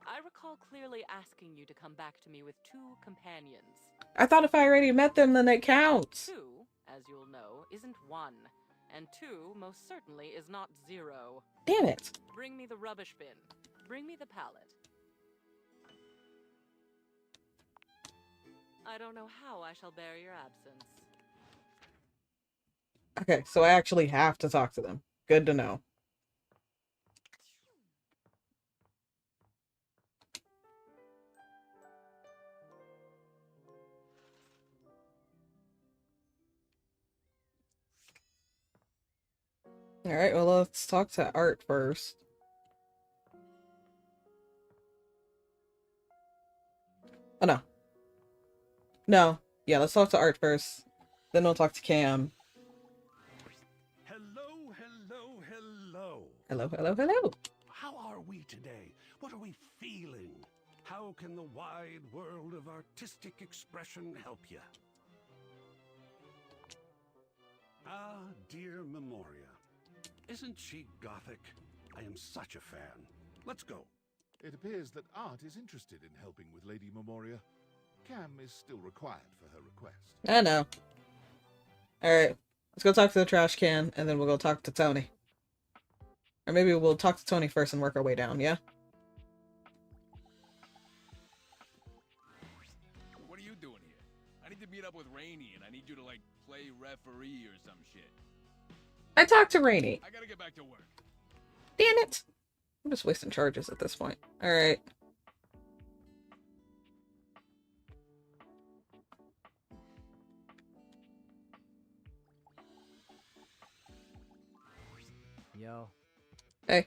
I recall clearly asking you to come back to me with 2 companions. I thought if I already met them, then it counts. 2, as you'll know, isn't 1. And 2, most certainly, is not 0. Damn it. Bring me the rubbish bin. Bring me the pallet. I don't know how I shall bear your absence. Okay, so I actually have to talk to them. Good to know. Alright, well, let's talk to Art first. Oh, no. No. Yeah, let's talk to Art first. Then we'll talk to Cam. Hello, hello, hello. Hello, hello, hello. How are we today? What are we feeling? How can the wide world of artistic expression help you? Ah, dear Memoria. Isn't she gothic? I am such a fan. Let's go. It appears that Art is interested in helping with Lady Memoria. Cam is still required for her request. I know. Alright, let's go talk to the trash can, and then we'll go talk to Tony. Or maybe we'll talk to Tony first and work our way down, yeah? What are you doing here? I need to meet up with Rainy, and I need you to, like, play referee or some shit. I talked to Rainy. I gotta get back to work. Damn it! I'm just wasting charges at this point. Alright. Yo. Hey.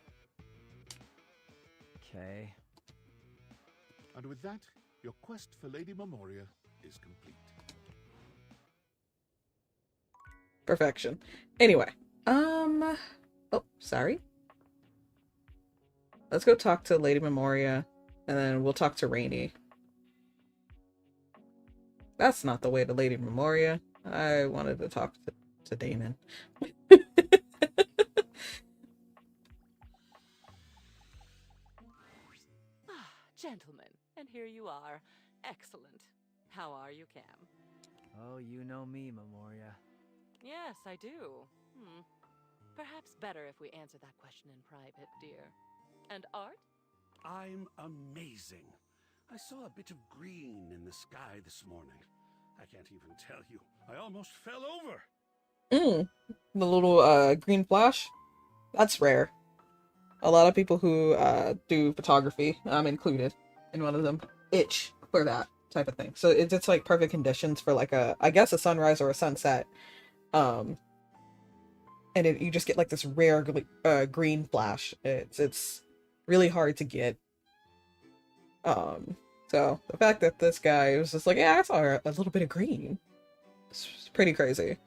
Okay. And with that, your quest for Lady Memoria is complete. Perfection. Anyway. Oh, sorry. Let's go talk to Lady Memoria, and then we'll talk to Rainy. That's not the way to Lady Memoria. I wanted to talk to Damon. Gentlemen, and here you are. Excellent. How are you, Cam? Oh, you know me, Memoria. Yes, I do. Perhaps better if we answer that question in private, dear. And Art? I'm amazing. I saw a bit of green in the sky this morning. I can't even tell you. I almost fell over. The little green flash. That's rare. A lot of people who do photography, I'm included in one of them, itch for that type of thing. So it's like perfect conditions for like I guess a sunrise or a sunset. And you just get like this rare green flash. It's really hard to get. So the fact that this guy was just like, yeah, I saw a little bit of green. It's pretty crazy.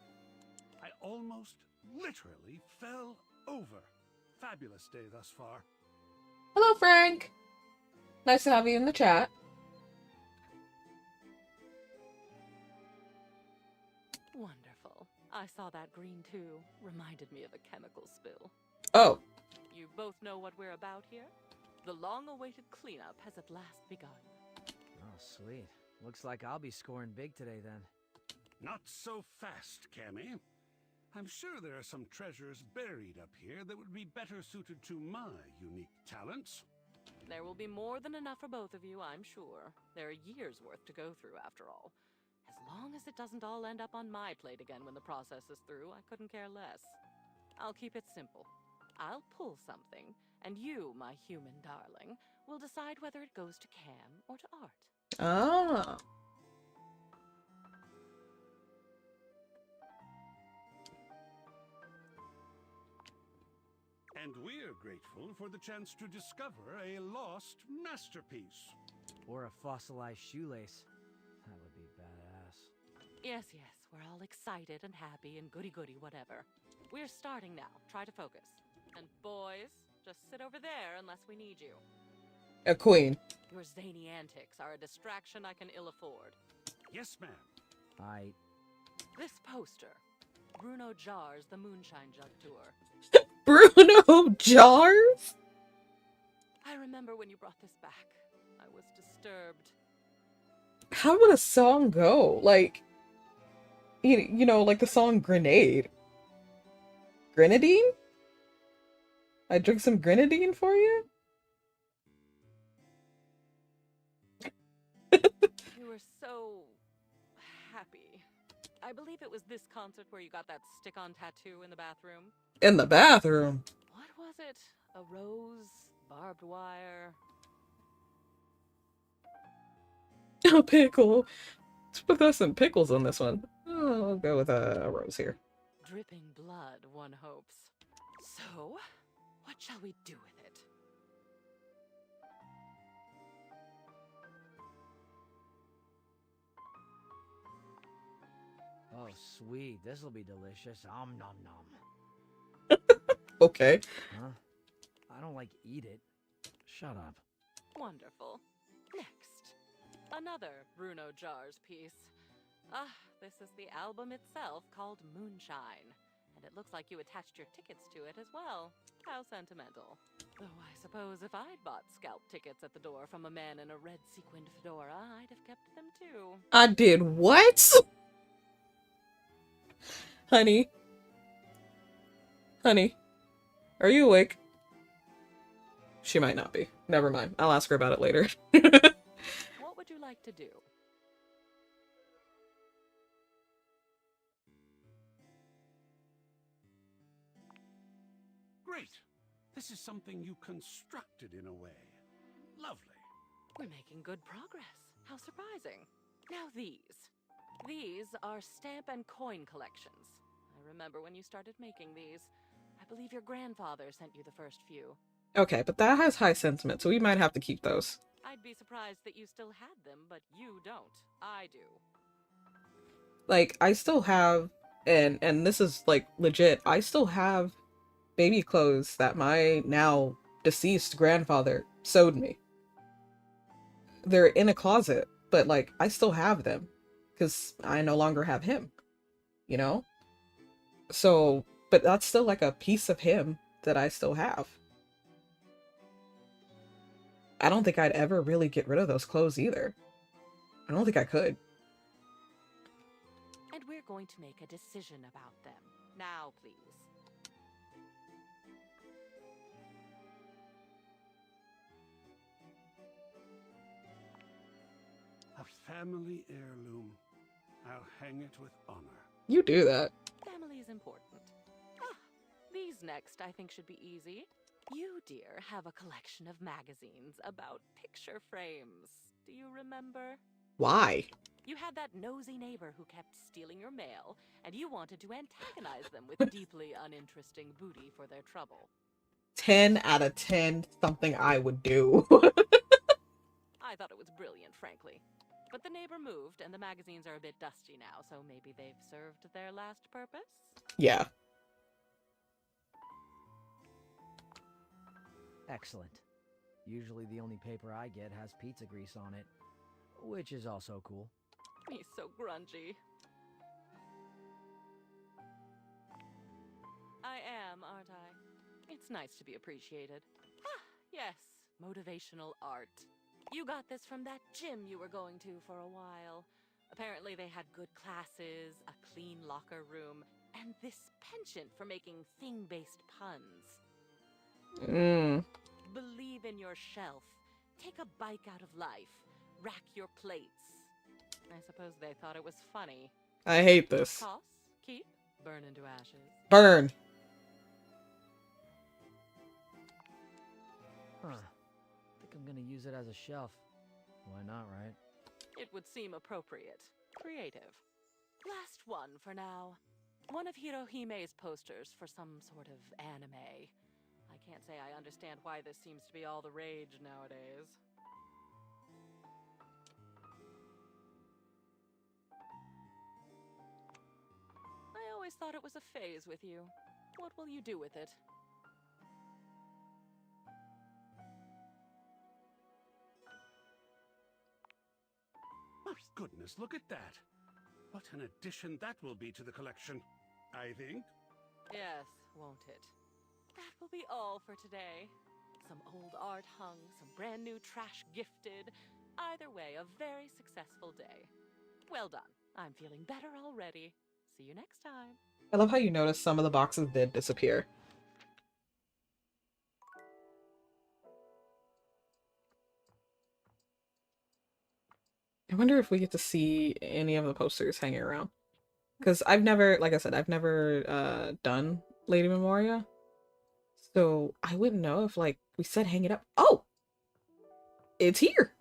I almost literally fell over. Fabulous day thus far. Hello, Frank. Nice to have you in the chat. Wonderful. I saw that green too. Reminded me of a chemical spill. Oh. You both know what we're about here? The long-awaited cleanup has at last begun. Oh, sweet. Looks like I'll be scoring big today then. Not so fast, Cammy. I'm sure there are some treasures buried up here that would be better suited to my unique talents. There will be more than enough for both of you, I'm sure. There are years' worth to go through, after all. As long as it doesn't all end up on my plate again when the process is through, I couldn't care less. I'll keep it simple. I'll pull something, and you, my human darling, will decide whether it goes to Cam or to Art. Oh. And we're grateful for the chance to discover a lost masterpiece. Or a fossilized shoelace. That would be badass. Yes, we're all excited and happy and goody-goody whatever. We're starting now. Try to focus. And boys, just sit over there unless we need you. A queen. Your zany antics are a distraction I can ill afford. Yes, ma'am. This poster. Bruno Jars' The Moonshine Jug Tour. Bruno Jars? I remember when you brought this back. I was disturbed. How would a song go? Like, you know, like the song Grenade. Grenadine? I drink some grenadine for you? You were so happy. I believe it was this concert where you got that stick-on tattoo in the bathroom. In the bathroom? What was it? A rose? Barbed wire? A pickle. Let's put us some pickles on this one. Oh, I'll go with a rose here. Dripping blood, one hopes. So, what shall we do with it? Oh, sweet. This'll be delicious. Nom nom nom. Okay. Huh? I don't like eat it. Shut up. Wonderful. Next. Another Bruno Jars piece. This is the album itself called Moonshine. And it looks like you attached your tickets to it as well. How sentimental. Though I suppose if I'd bought scalp tickets at the door from a man in a red sequined fedora, I'd have kept them too. I did what? Honey. Honey. Are you awake? She might not be. Never mind. I'll ask her about it later. What would you like to do? Great. This is something you constructed in a way. Lovely. We're making good progress. How surprising. Now these. These are stamp and coin collections. I remember when you started making these. I believe your grandfather sent you the first few. Okay, but that has high sentiment, so we might have to keep those. I'd be surprised that you still had them, but you don't. I do. Like, I still have, and this is like legit, I still have baby clothes that my now deceased grandfather sewed me. They're in a closet, but like, I still have them because I no longer have him, you know? So, but that's still like a piece of him that I still have. I don't think I'd ever really get rid of those clothes either. I don't think I could. And we're going to make a decision about them. Now, please. A family heirloom. I'll hang it with honor. You do that. Family is important. Ah, these next I think should be easy. You, dear, have a collection of magazines about picture frames. Do you remember? Why? You had that nosy neighbor who kept stealing your mail, and you wanted to antagonize them with deeply uninteresting booty for their trouble. 10 out of 10, something I would do. I thought it was brilliant, frankly. But the neighbor moved, and the magazines are a bit dusty now, so maybe they've served their last purpose? Yeah. Excellent. Usually the only paper I get has pizza grease on it, which is also cool. He's so grungy. I am, aren't I? It's nice to be appreciated. Ah, yes, motivational art. You got this from that gym you were going to for a while. Apparently they had good classes, a clean locker room, and this penchant for making thing-based puns. Believe in your shelf. Take a bike out of life. Rack your plates. I suppose they thought it was funny. I hate this. Toss, keep, burn into ashes. Burn. Huh. Think I'm gonna use it as a shelf. Why not, right? It would seem appropriate. Creative. Last one for now. One of Hirohime's posters for some sort of anime. I can't say I understand why this seems to be all the rage nowadays. I always thought it was a phase with you. What will you do with it? My goodness, look at that. What an addition that will be to the collection, I think. Yes, won't it? That will be all for today. Some old art hung, some brand new trash gifted. Either way, a very successful day. Well done. I'm feeling better already. See you next time. I love how you notice some of the boxes did disappear. I wonder if we get to see any of the posters hanging around. Because I've never, like I said, I've never done Lady Memoria. So I wouldn't know if, like, we said hang it up. Oh! It's here!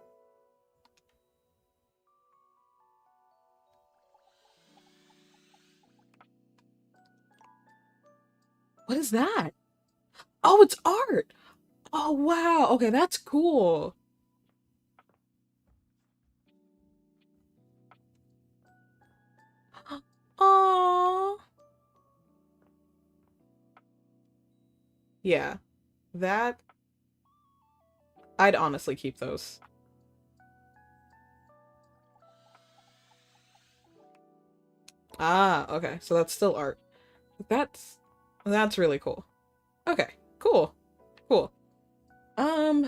What is that? Oh, it's art! Oh, wow! Okay, that's cool. Aww. Yeah, that I'd honestly keep those. Ah, okay, so that's still art. That's really cool. Okay, cool. Cool. Oh,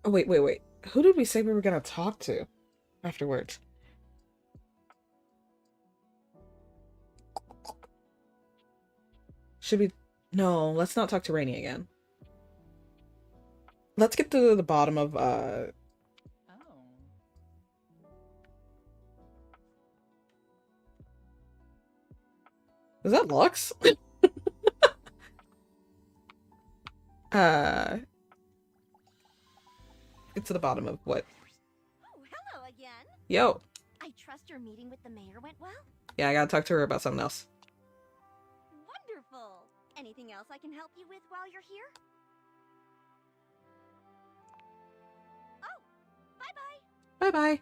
wait. Who did we say we were gonna talk to afterwards? Should we... No, let's not talk to Rainy again. Let's get to the bottom of, Is that Lux? Get to the bottom of what? Oh, hello again. Yo. I trust your meeting with the mayor went well? Yeah, I gotta talk to her about something else. Wonderful. Anything else I can help you with while you're here? Oh, bye-bye. Bye-bye.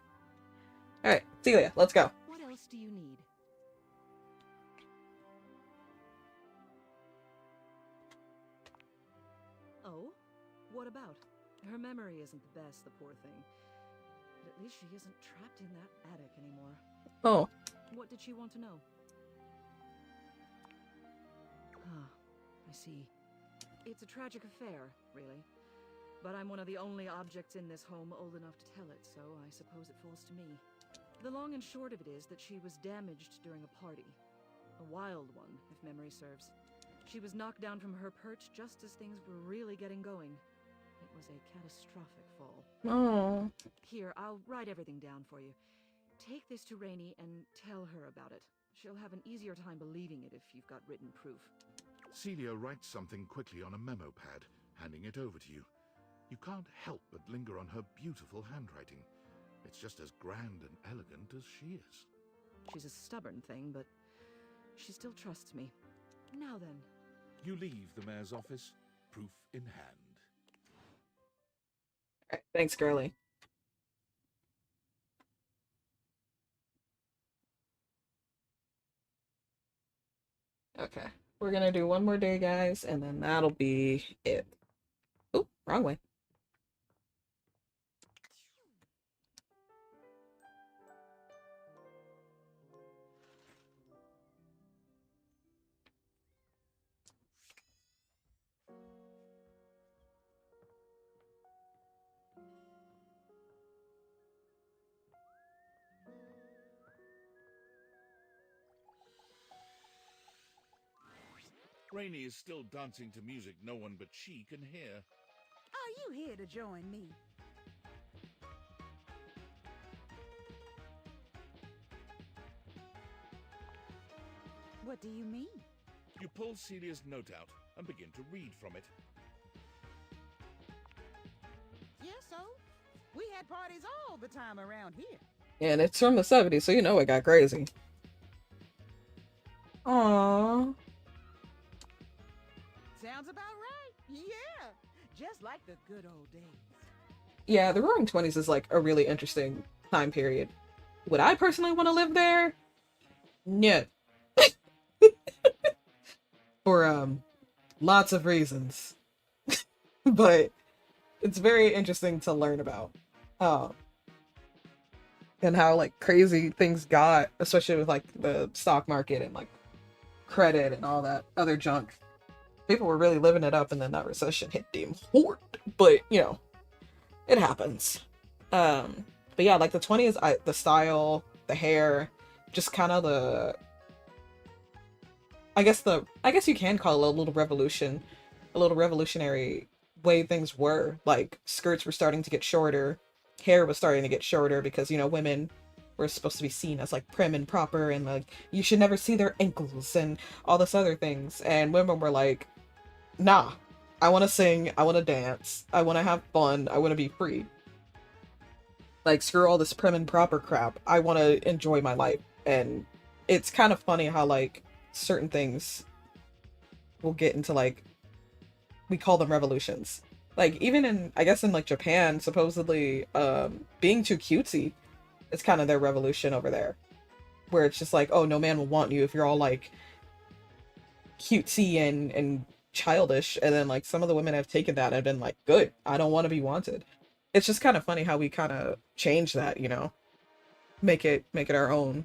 Alright, Celia, let's go. What else do you need? Oh? What about? Her memory isn't the best, the poor thing. But at least she isn't trapped in that attic anymore. Oh. What did she want to know? Ah, I see. It's a tragic affair, really. But I'm one of the only objects in this home old enough to tell it, so I suppose it falls to me. The long and short of it is that she was damaged during a party. A wild one, if memory serves. She was knocked down from her perch just as things were really getting going. It was a catastrophic fall. Oh. Here, I'll write everything down for you. Take this to Rainey and tell her about it. She'll have an easier time believing it if you've got written proof. Celia writes something quickly on a memo pad, handing it over to you. You can't help but linger on her beautiful handwriting. It's just as grand and elegant as she is. She's a stubborn thing, but she still trusts me. Now then. You leave the mayor's office, proof in hand. Alright, thanks, girly. Okay, we're gonna do one more day, guys, and then that'll be it. Oop, wrong way. Rainey is still dancing to music no one but she can hear. Are you here to join me? What do you mean? You pull Celia's note out and begin to read from it. Yes, so? We had parties all the time around here. And it's from the 70s, so you know it got crazy. Aww. Sounds about right. Yeah. Just like the good old days. Yeah, the Roaring 20s is like a really interesting time period. Would I personally want to live there? No. For lots of reasons. But it's very interesting to learn about. And how like crazy things got, especially with like the stock market and like credit and all that other junk. People were really living it up, and then that recession hit them hard. But you know, it happens. But yeah, like the 20s, the style, the hair, just kind of the I guess you can call it a little revolutionary way things were. Like skirts were starting to get shorter, hair was starting to get shorter because, you know, women were supposed to be seen as like prim and proper, and like you should never see their ankles and all this other things. And women were like, nah, I want to sing, I want to dance, I want to have fun, I want to be free. Like, screw all this prim and proper crap. I want to enjoy my life. And it's kind of funny how, like, certain things will get into, like, we call them revolutions. Like, even in, I guess in, like, Japan, supposedly, being too cutesy is kind of their revolution over there. Where it's just like, oh, no man will want you if you're all, like, cutesy and childish. And then, like, some of the women have taken that and been like, good, I don't want to be wanted. It's just kind of funny how we kind of change that, you know, make it our own.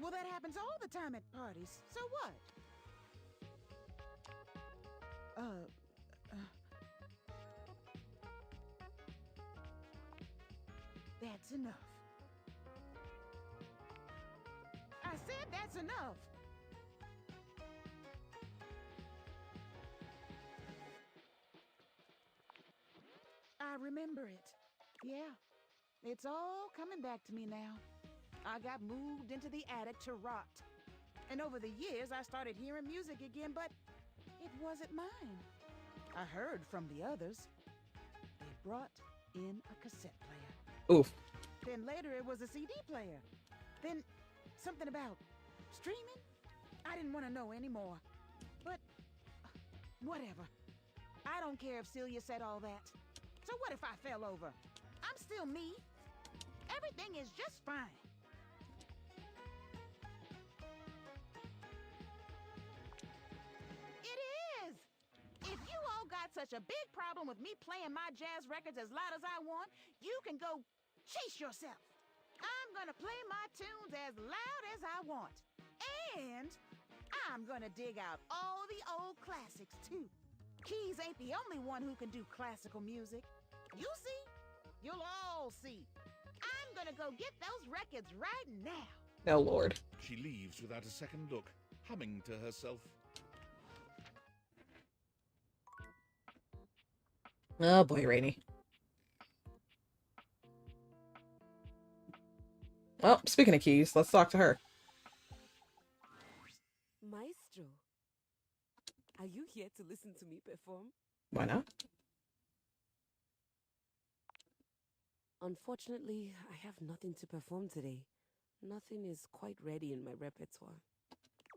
Well, that happens all the time at parties. So what? That's enough. I said that's enough. I remember it. Yeah, it's all coming back to me now. I got moved into the attic to rot. And over the years, I started hearing music again, but it wasn't mine. I heard from the others. They brought in a cassette player. Oof. Then later it was a CD player. Then something about streaming? I didn't want to know anymore. But whatever. I don't care if Celia said all that. So what if I fell over? I'm still me. Everything is just fine. It is! If you all got such a big problem with me playing my jazz records as loud as I want, you can go chase yourself. I'm gonna play my tunes as loud as I want. And I'm gonna dig out all the old classics, too. Keys ain't the only one who can do classical music. You see? You'll all see. I'm gonna go get those records right now. Oh, Lord. She leaves without a second look, humming to herself. Oh, boy, Rainy. Well, speaking of keys, let's talk to her. Maestro, are you here to listen to me perform? Why not? Unfortunately, I have nothing to perform today. Nothing is quite ready in my repertoire.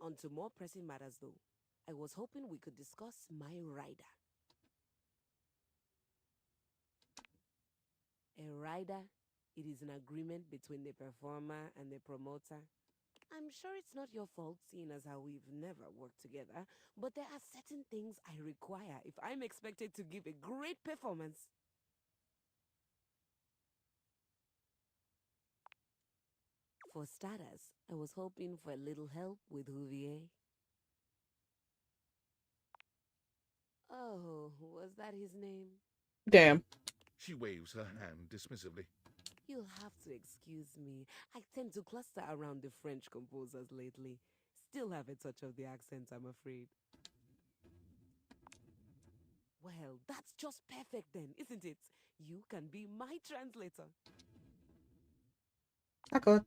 On to more pressing matters, though. I was hoping we could discuss my rider. A rider, it is an agreement between the performer and the promoter. I'm sure it's not your fault, seeing as how we've never worked together, but there are certain things I require if I'm expected to give a great performance. For starters, I was hoping for a little help with Huvier. Oh, was that his name? Damn. She waves her hand dismissively. You'll have to excuse me. I tend to cluster around the French composers lately. Still have a touch of the accent, I'm afraid. Well, that's just perfect then, isn't it? You can be my translator. D'accord.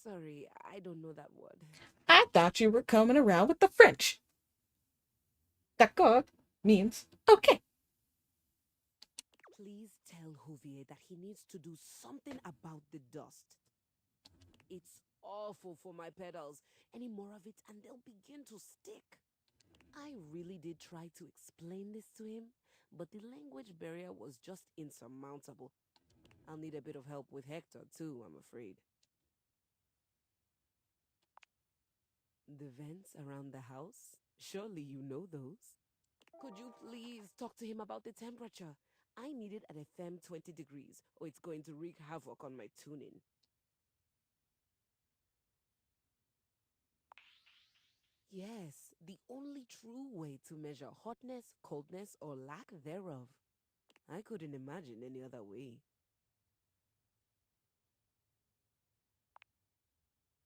Sorry, I don't know that word. I thought you were coming around with the French. D'accord means okay. Please tell Huvier that he needs to do something about the dust. It's awful for my pedals. Any more of it and they'll begin to stick. I really did try to explain this to him, but the language barrier was just insurmountable. I'll need a bit of help with Hector too, I'm afraid. The vents around the house? Surely you know those. Could you please talk to him about the temperature? I need it at a firm 20 degrees, or it's going to wreak havoc on my tuning. Yes, the only true way to measure hotness, coldness, or lack thereof. I couldn't imagine any other way.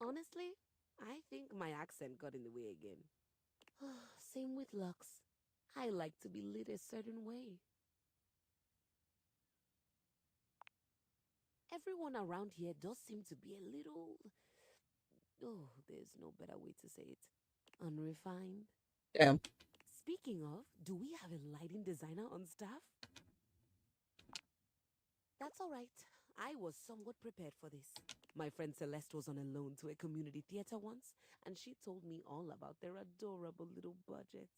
Honestly, I think my accent got in the way again. Same with Lux. I like to be lit a certain way. Everyone around here does seem to be a little... Oh, there's no better way to say it. Unrefined. Damn. Speaking of, do we have a lighting designer on staff? That's all right. I was somewhat prepared for this. My friend Celeste was on a loan to a community theater once, and she told me all about their adorable little budgets.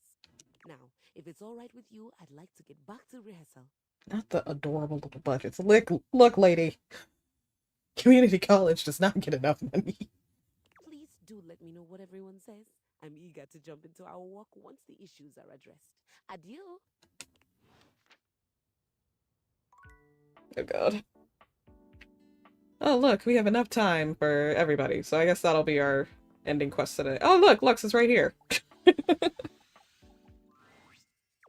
Now, if it's all right with you, I'd like to get back to rehearsal. Not the adorable little budgets. Look, lady. Community college does not get enough money. Please do let me know what everyone says. I'm eager to jump into our work once the issues are addressed. Adieu. Oh god. Oh look, we have enough time for everybody, so I guess that'll be our ending quest today. Oh look, Lux is right here.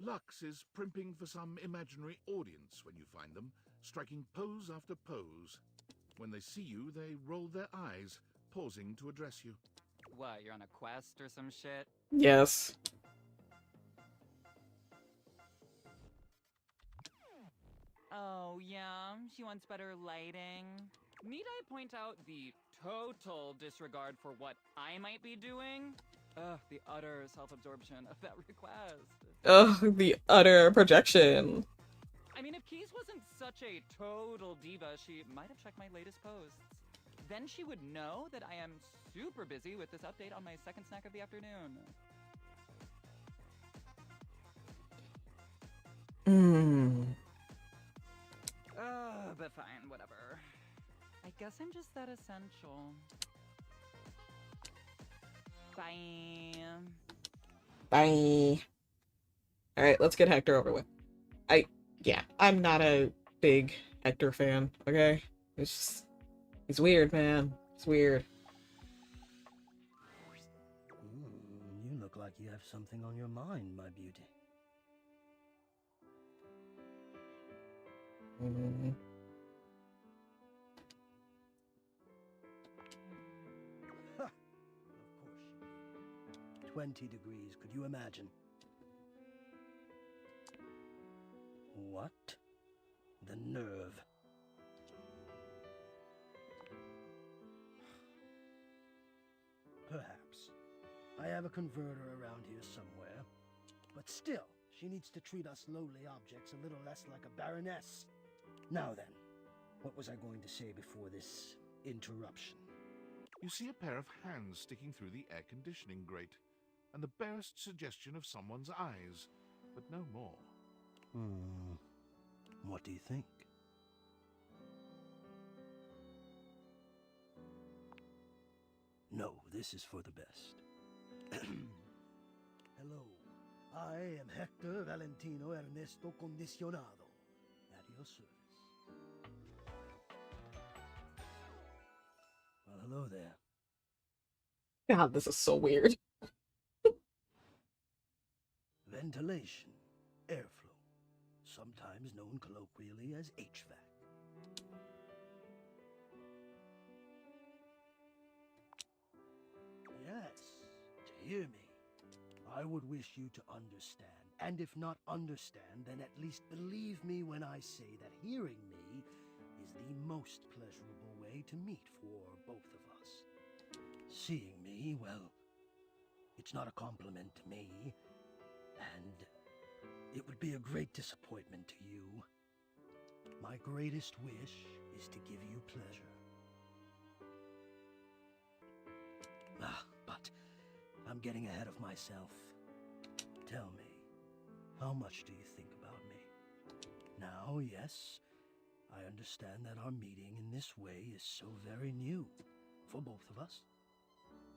Lux is primping for some imaginary audience when you find them, striking pose after pose. When they see you, they roll their eyes, pausing to address you. What, you're on a quest or some shit? Yes. Oh, yeah? She wants better lighting? Need I point out the total disregard for what I might be doing? Ugh, the utter self-absorption of that request. Ugh, the utter projection. I mean, if Keys wasn't such a total diva, she might have checked my latest posts. Then she would know that I am super busy with this update on my second snack of the afternoon. But fine, whatever. I guess I'm just that essential. Bye. Bye. Alright, let's get Hector over with. Yeah, I'm not a big Hector fan, okay? He's weird, man. It's weird. You look like you have something on your mind, my beauty. Ha! Of course you did. 20 degrees, could you imagine? What? The nerve. Perhaps. I have a converter around here somewhere. But still, she needs to treat us lowly objects a little less like a baroness. Now then, what was I going to say before this interruption? You see a pair of hands sticking through the air conditioning grate, and the barest suggestion of someone's eyes, but no more. What do you think? No, this is for the best. Hello, I am Hector Valentino Ernesto Condicionado, at your service. Well, hello there. God, this is so weird. Ventilation, airflow, sometimes known colloquially as HVAC. Yes, to hear me. I would wish you to understand, and if not understand, then at least believe me when I say that hearing me is the most pleasurable way to meet for both of us. Seeing me, well, it's not a compliment to me, and it would be a great disappointment to you. My greatest wish is to give you pleasure. But I'm getting ahead of myself. Tell me, how much do you think about me? Now, yes, I understand that our meeting in this way is so very new for both of us.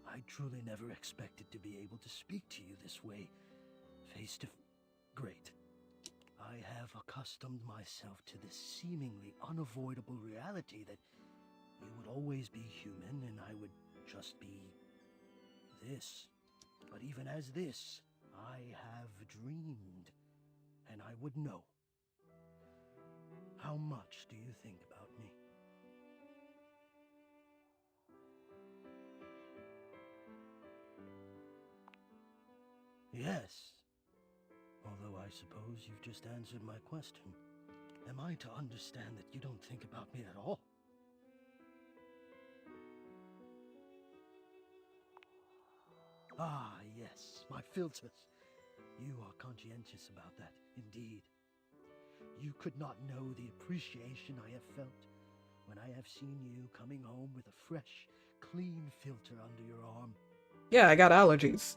I truly never expected to be able to speak to you this way, face to Great. I have accustomed myself to this seemingly unavoidable reality that you would always be human and I would just be this. But even as this, I have dreamed, and I would know. How much do you think about me? Yes. Although I suppose you've just answered my question. Am I to understand that you don't think about me at all? Ah, yes, my filters. You are conscientious about that, indeed. You could not know the appreciation I have felt when I have seen you coming home with a fresh, clean filter under your arm. Yeah, I got allergies.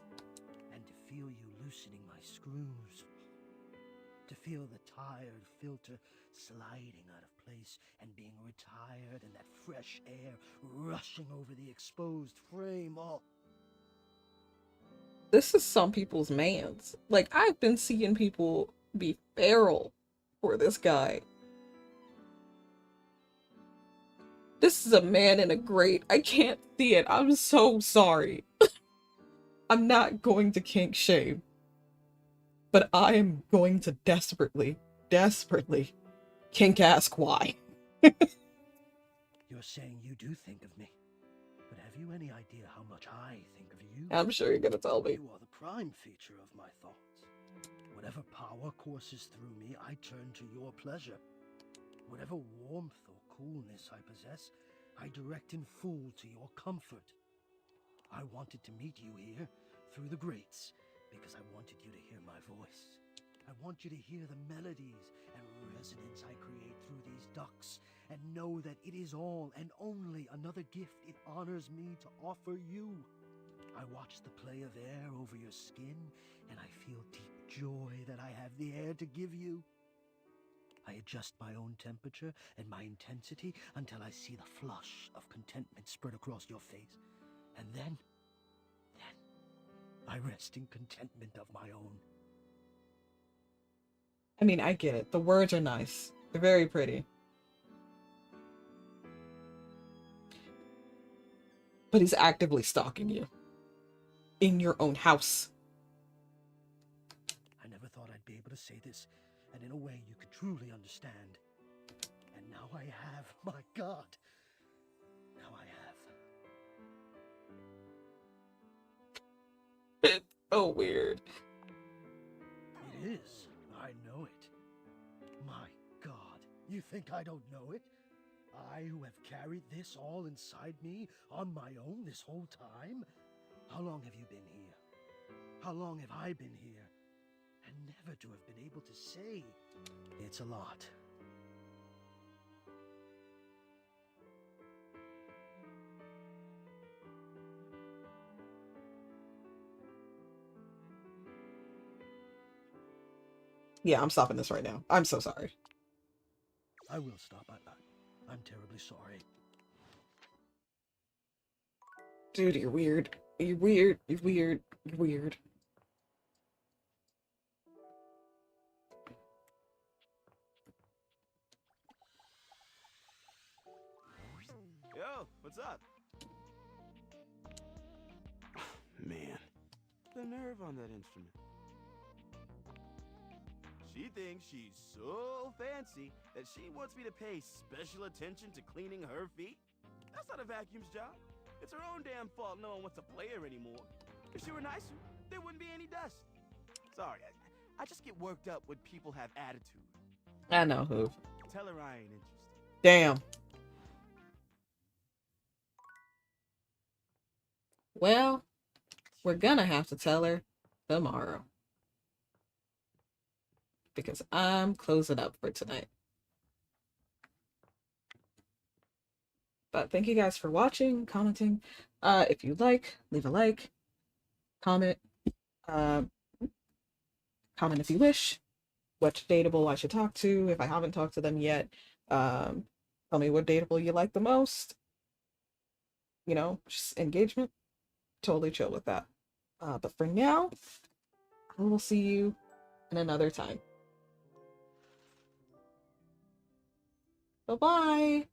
And to feel you loosening my screws. To feel the tired filter sliding out of place and being retired and that fresh air rushing over the exposed frame. Oh. This is some people's mans. Like, I've been seeing people be feral for this guy. This is a man in a grate. I can't see it. I'm so sorry. I'm not going to kink shame. But I am going to desperately kink ask why. You're saying you do think of me. But have you any idea how much I think of you? I'm sure you're gonna tell me. You are the prime feature of my thoughts. Whatever power courses through me, I turn to your pleasure. Whatever warmth or coolness I possess, I direct in full to your comfort. I wanted to meet you here, through the grates, because I wanted you to hear my voice. I want you to hear the melodies and resonance I create through these ducts, and know that it is all and only another gift it honors me to offer you. I watch the play of air over your skin, and I feel deep joy that I have the air to give you. I adjust my own temperature and my intensity until I see the flush of contentment spread across your face. And then I rest in contentment of my own. I mean, I get it. The words are nice. They're very pretty. But he's actively stalking you. In your own house. I never thought I'd be able to say this, and in a way you could truly understand. And now I have, my God. Now I have. It's so weird. It is. I know it. My God, you think I don't know it? I who have carried this all inside me on my own this whole time? How long have you been here? How long have I been here? And never to have been able to say. It's a lot. Yeah, I'm stopping this right now. I'm so sorry. I will stop. I'm terribly sorry. Dude, you're weird. You're weird. You're weird. You're weird. Yo, what's up? Man, the nerve on that instrument. She thinks she's so fancy that she wants me to pay special attention to cleaning her feet? That's not a vacuum's job. It's her own damn fault no one wants to play her anymore. If she were nicer, there wouldn't be any dust. Sorry, I just get worked up when people have attitude. I know who. Tell her I ain't interested. Damn. Well, we're gonna have to tell her tomorrow. Because I'm closing up for tonight. But thank you guys for watching, commenting. If you'd like, leave a like, comment, comment if you wish, which dateable I should talk to if I haven't talked to them yet. Tell me what dateable you like the most. You know, just engagement. Totally chill with that. But for now, I will see you in another time. Bye-bye.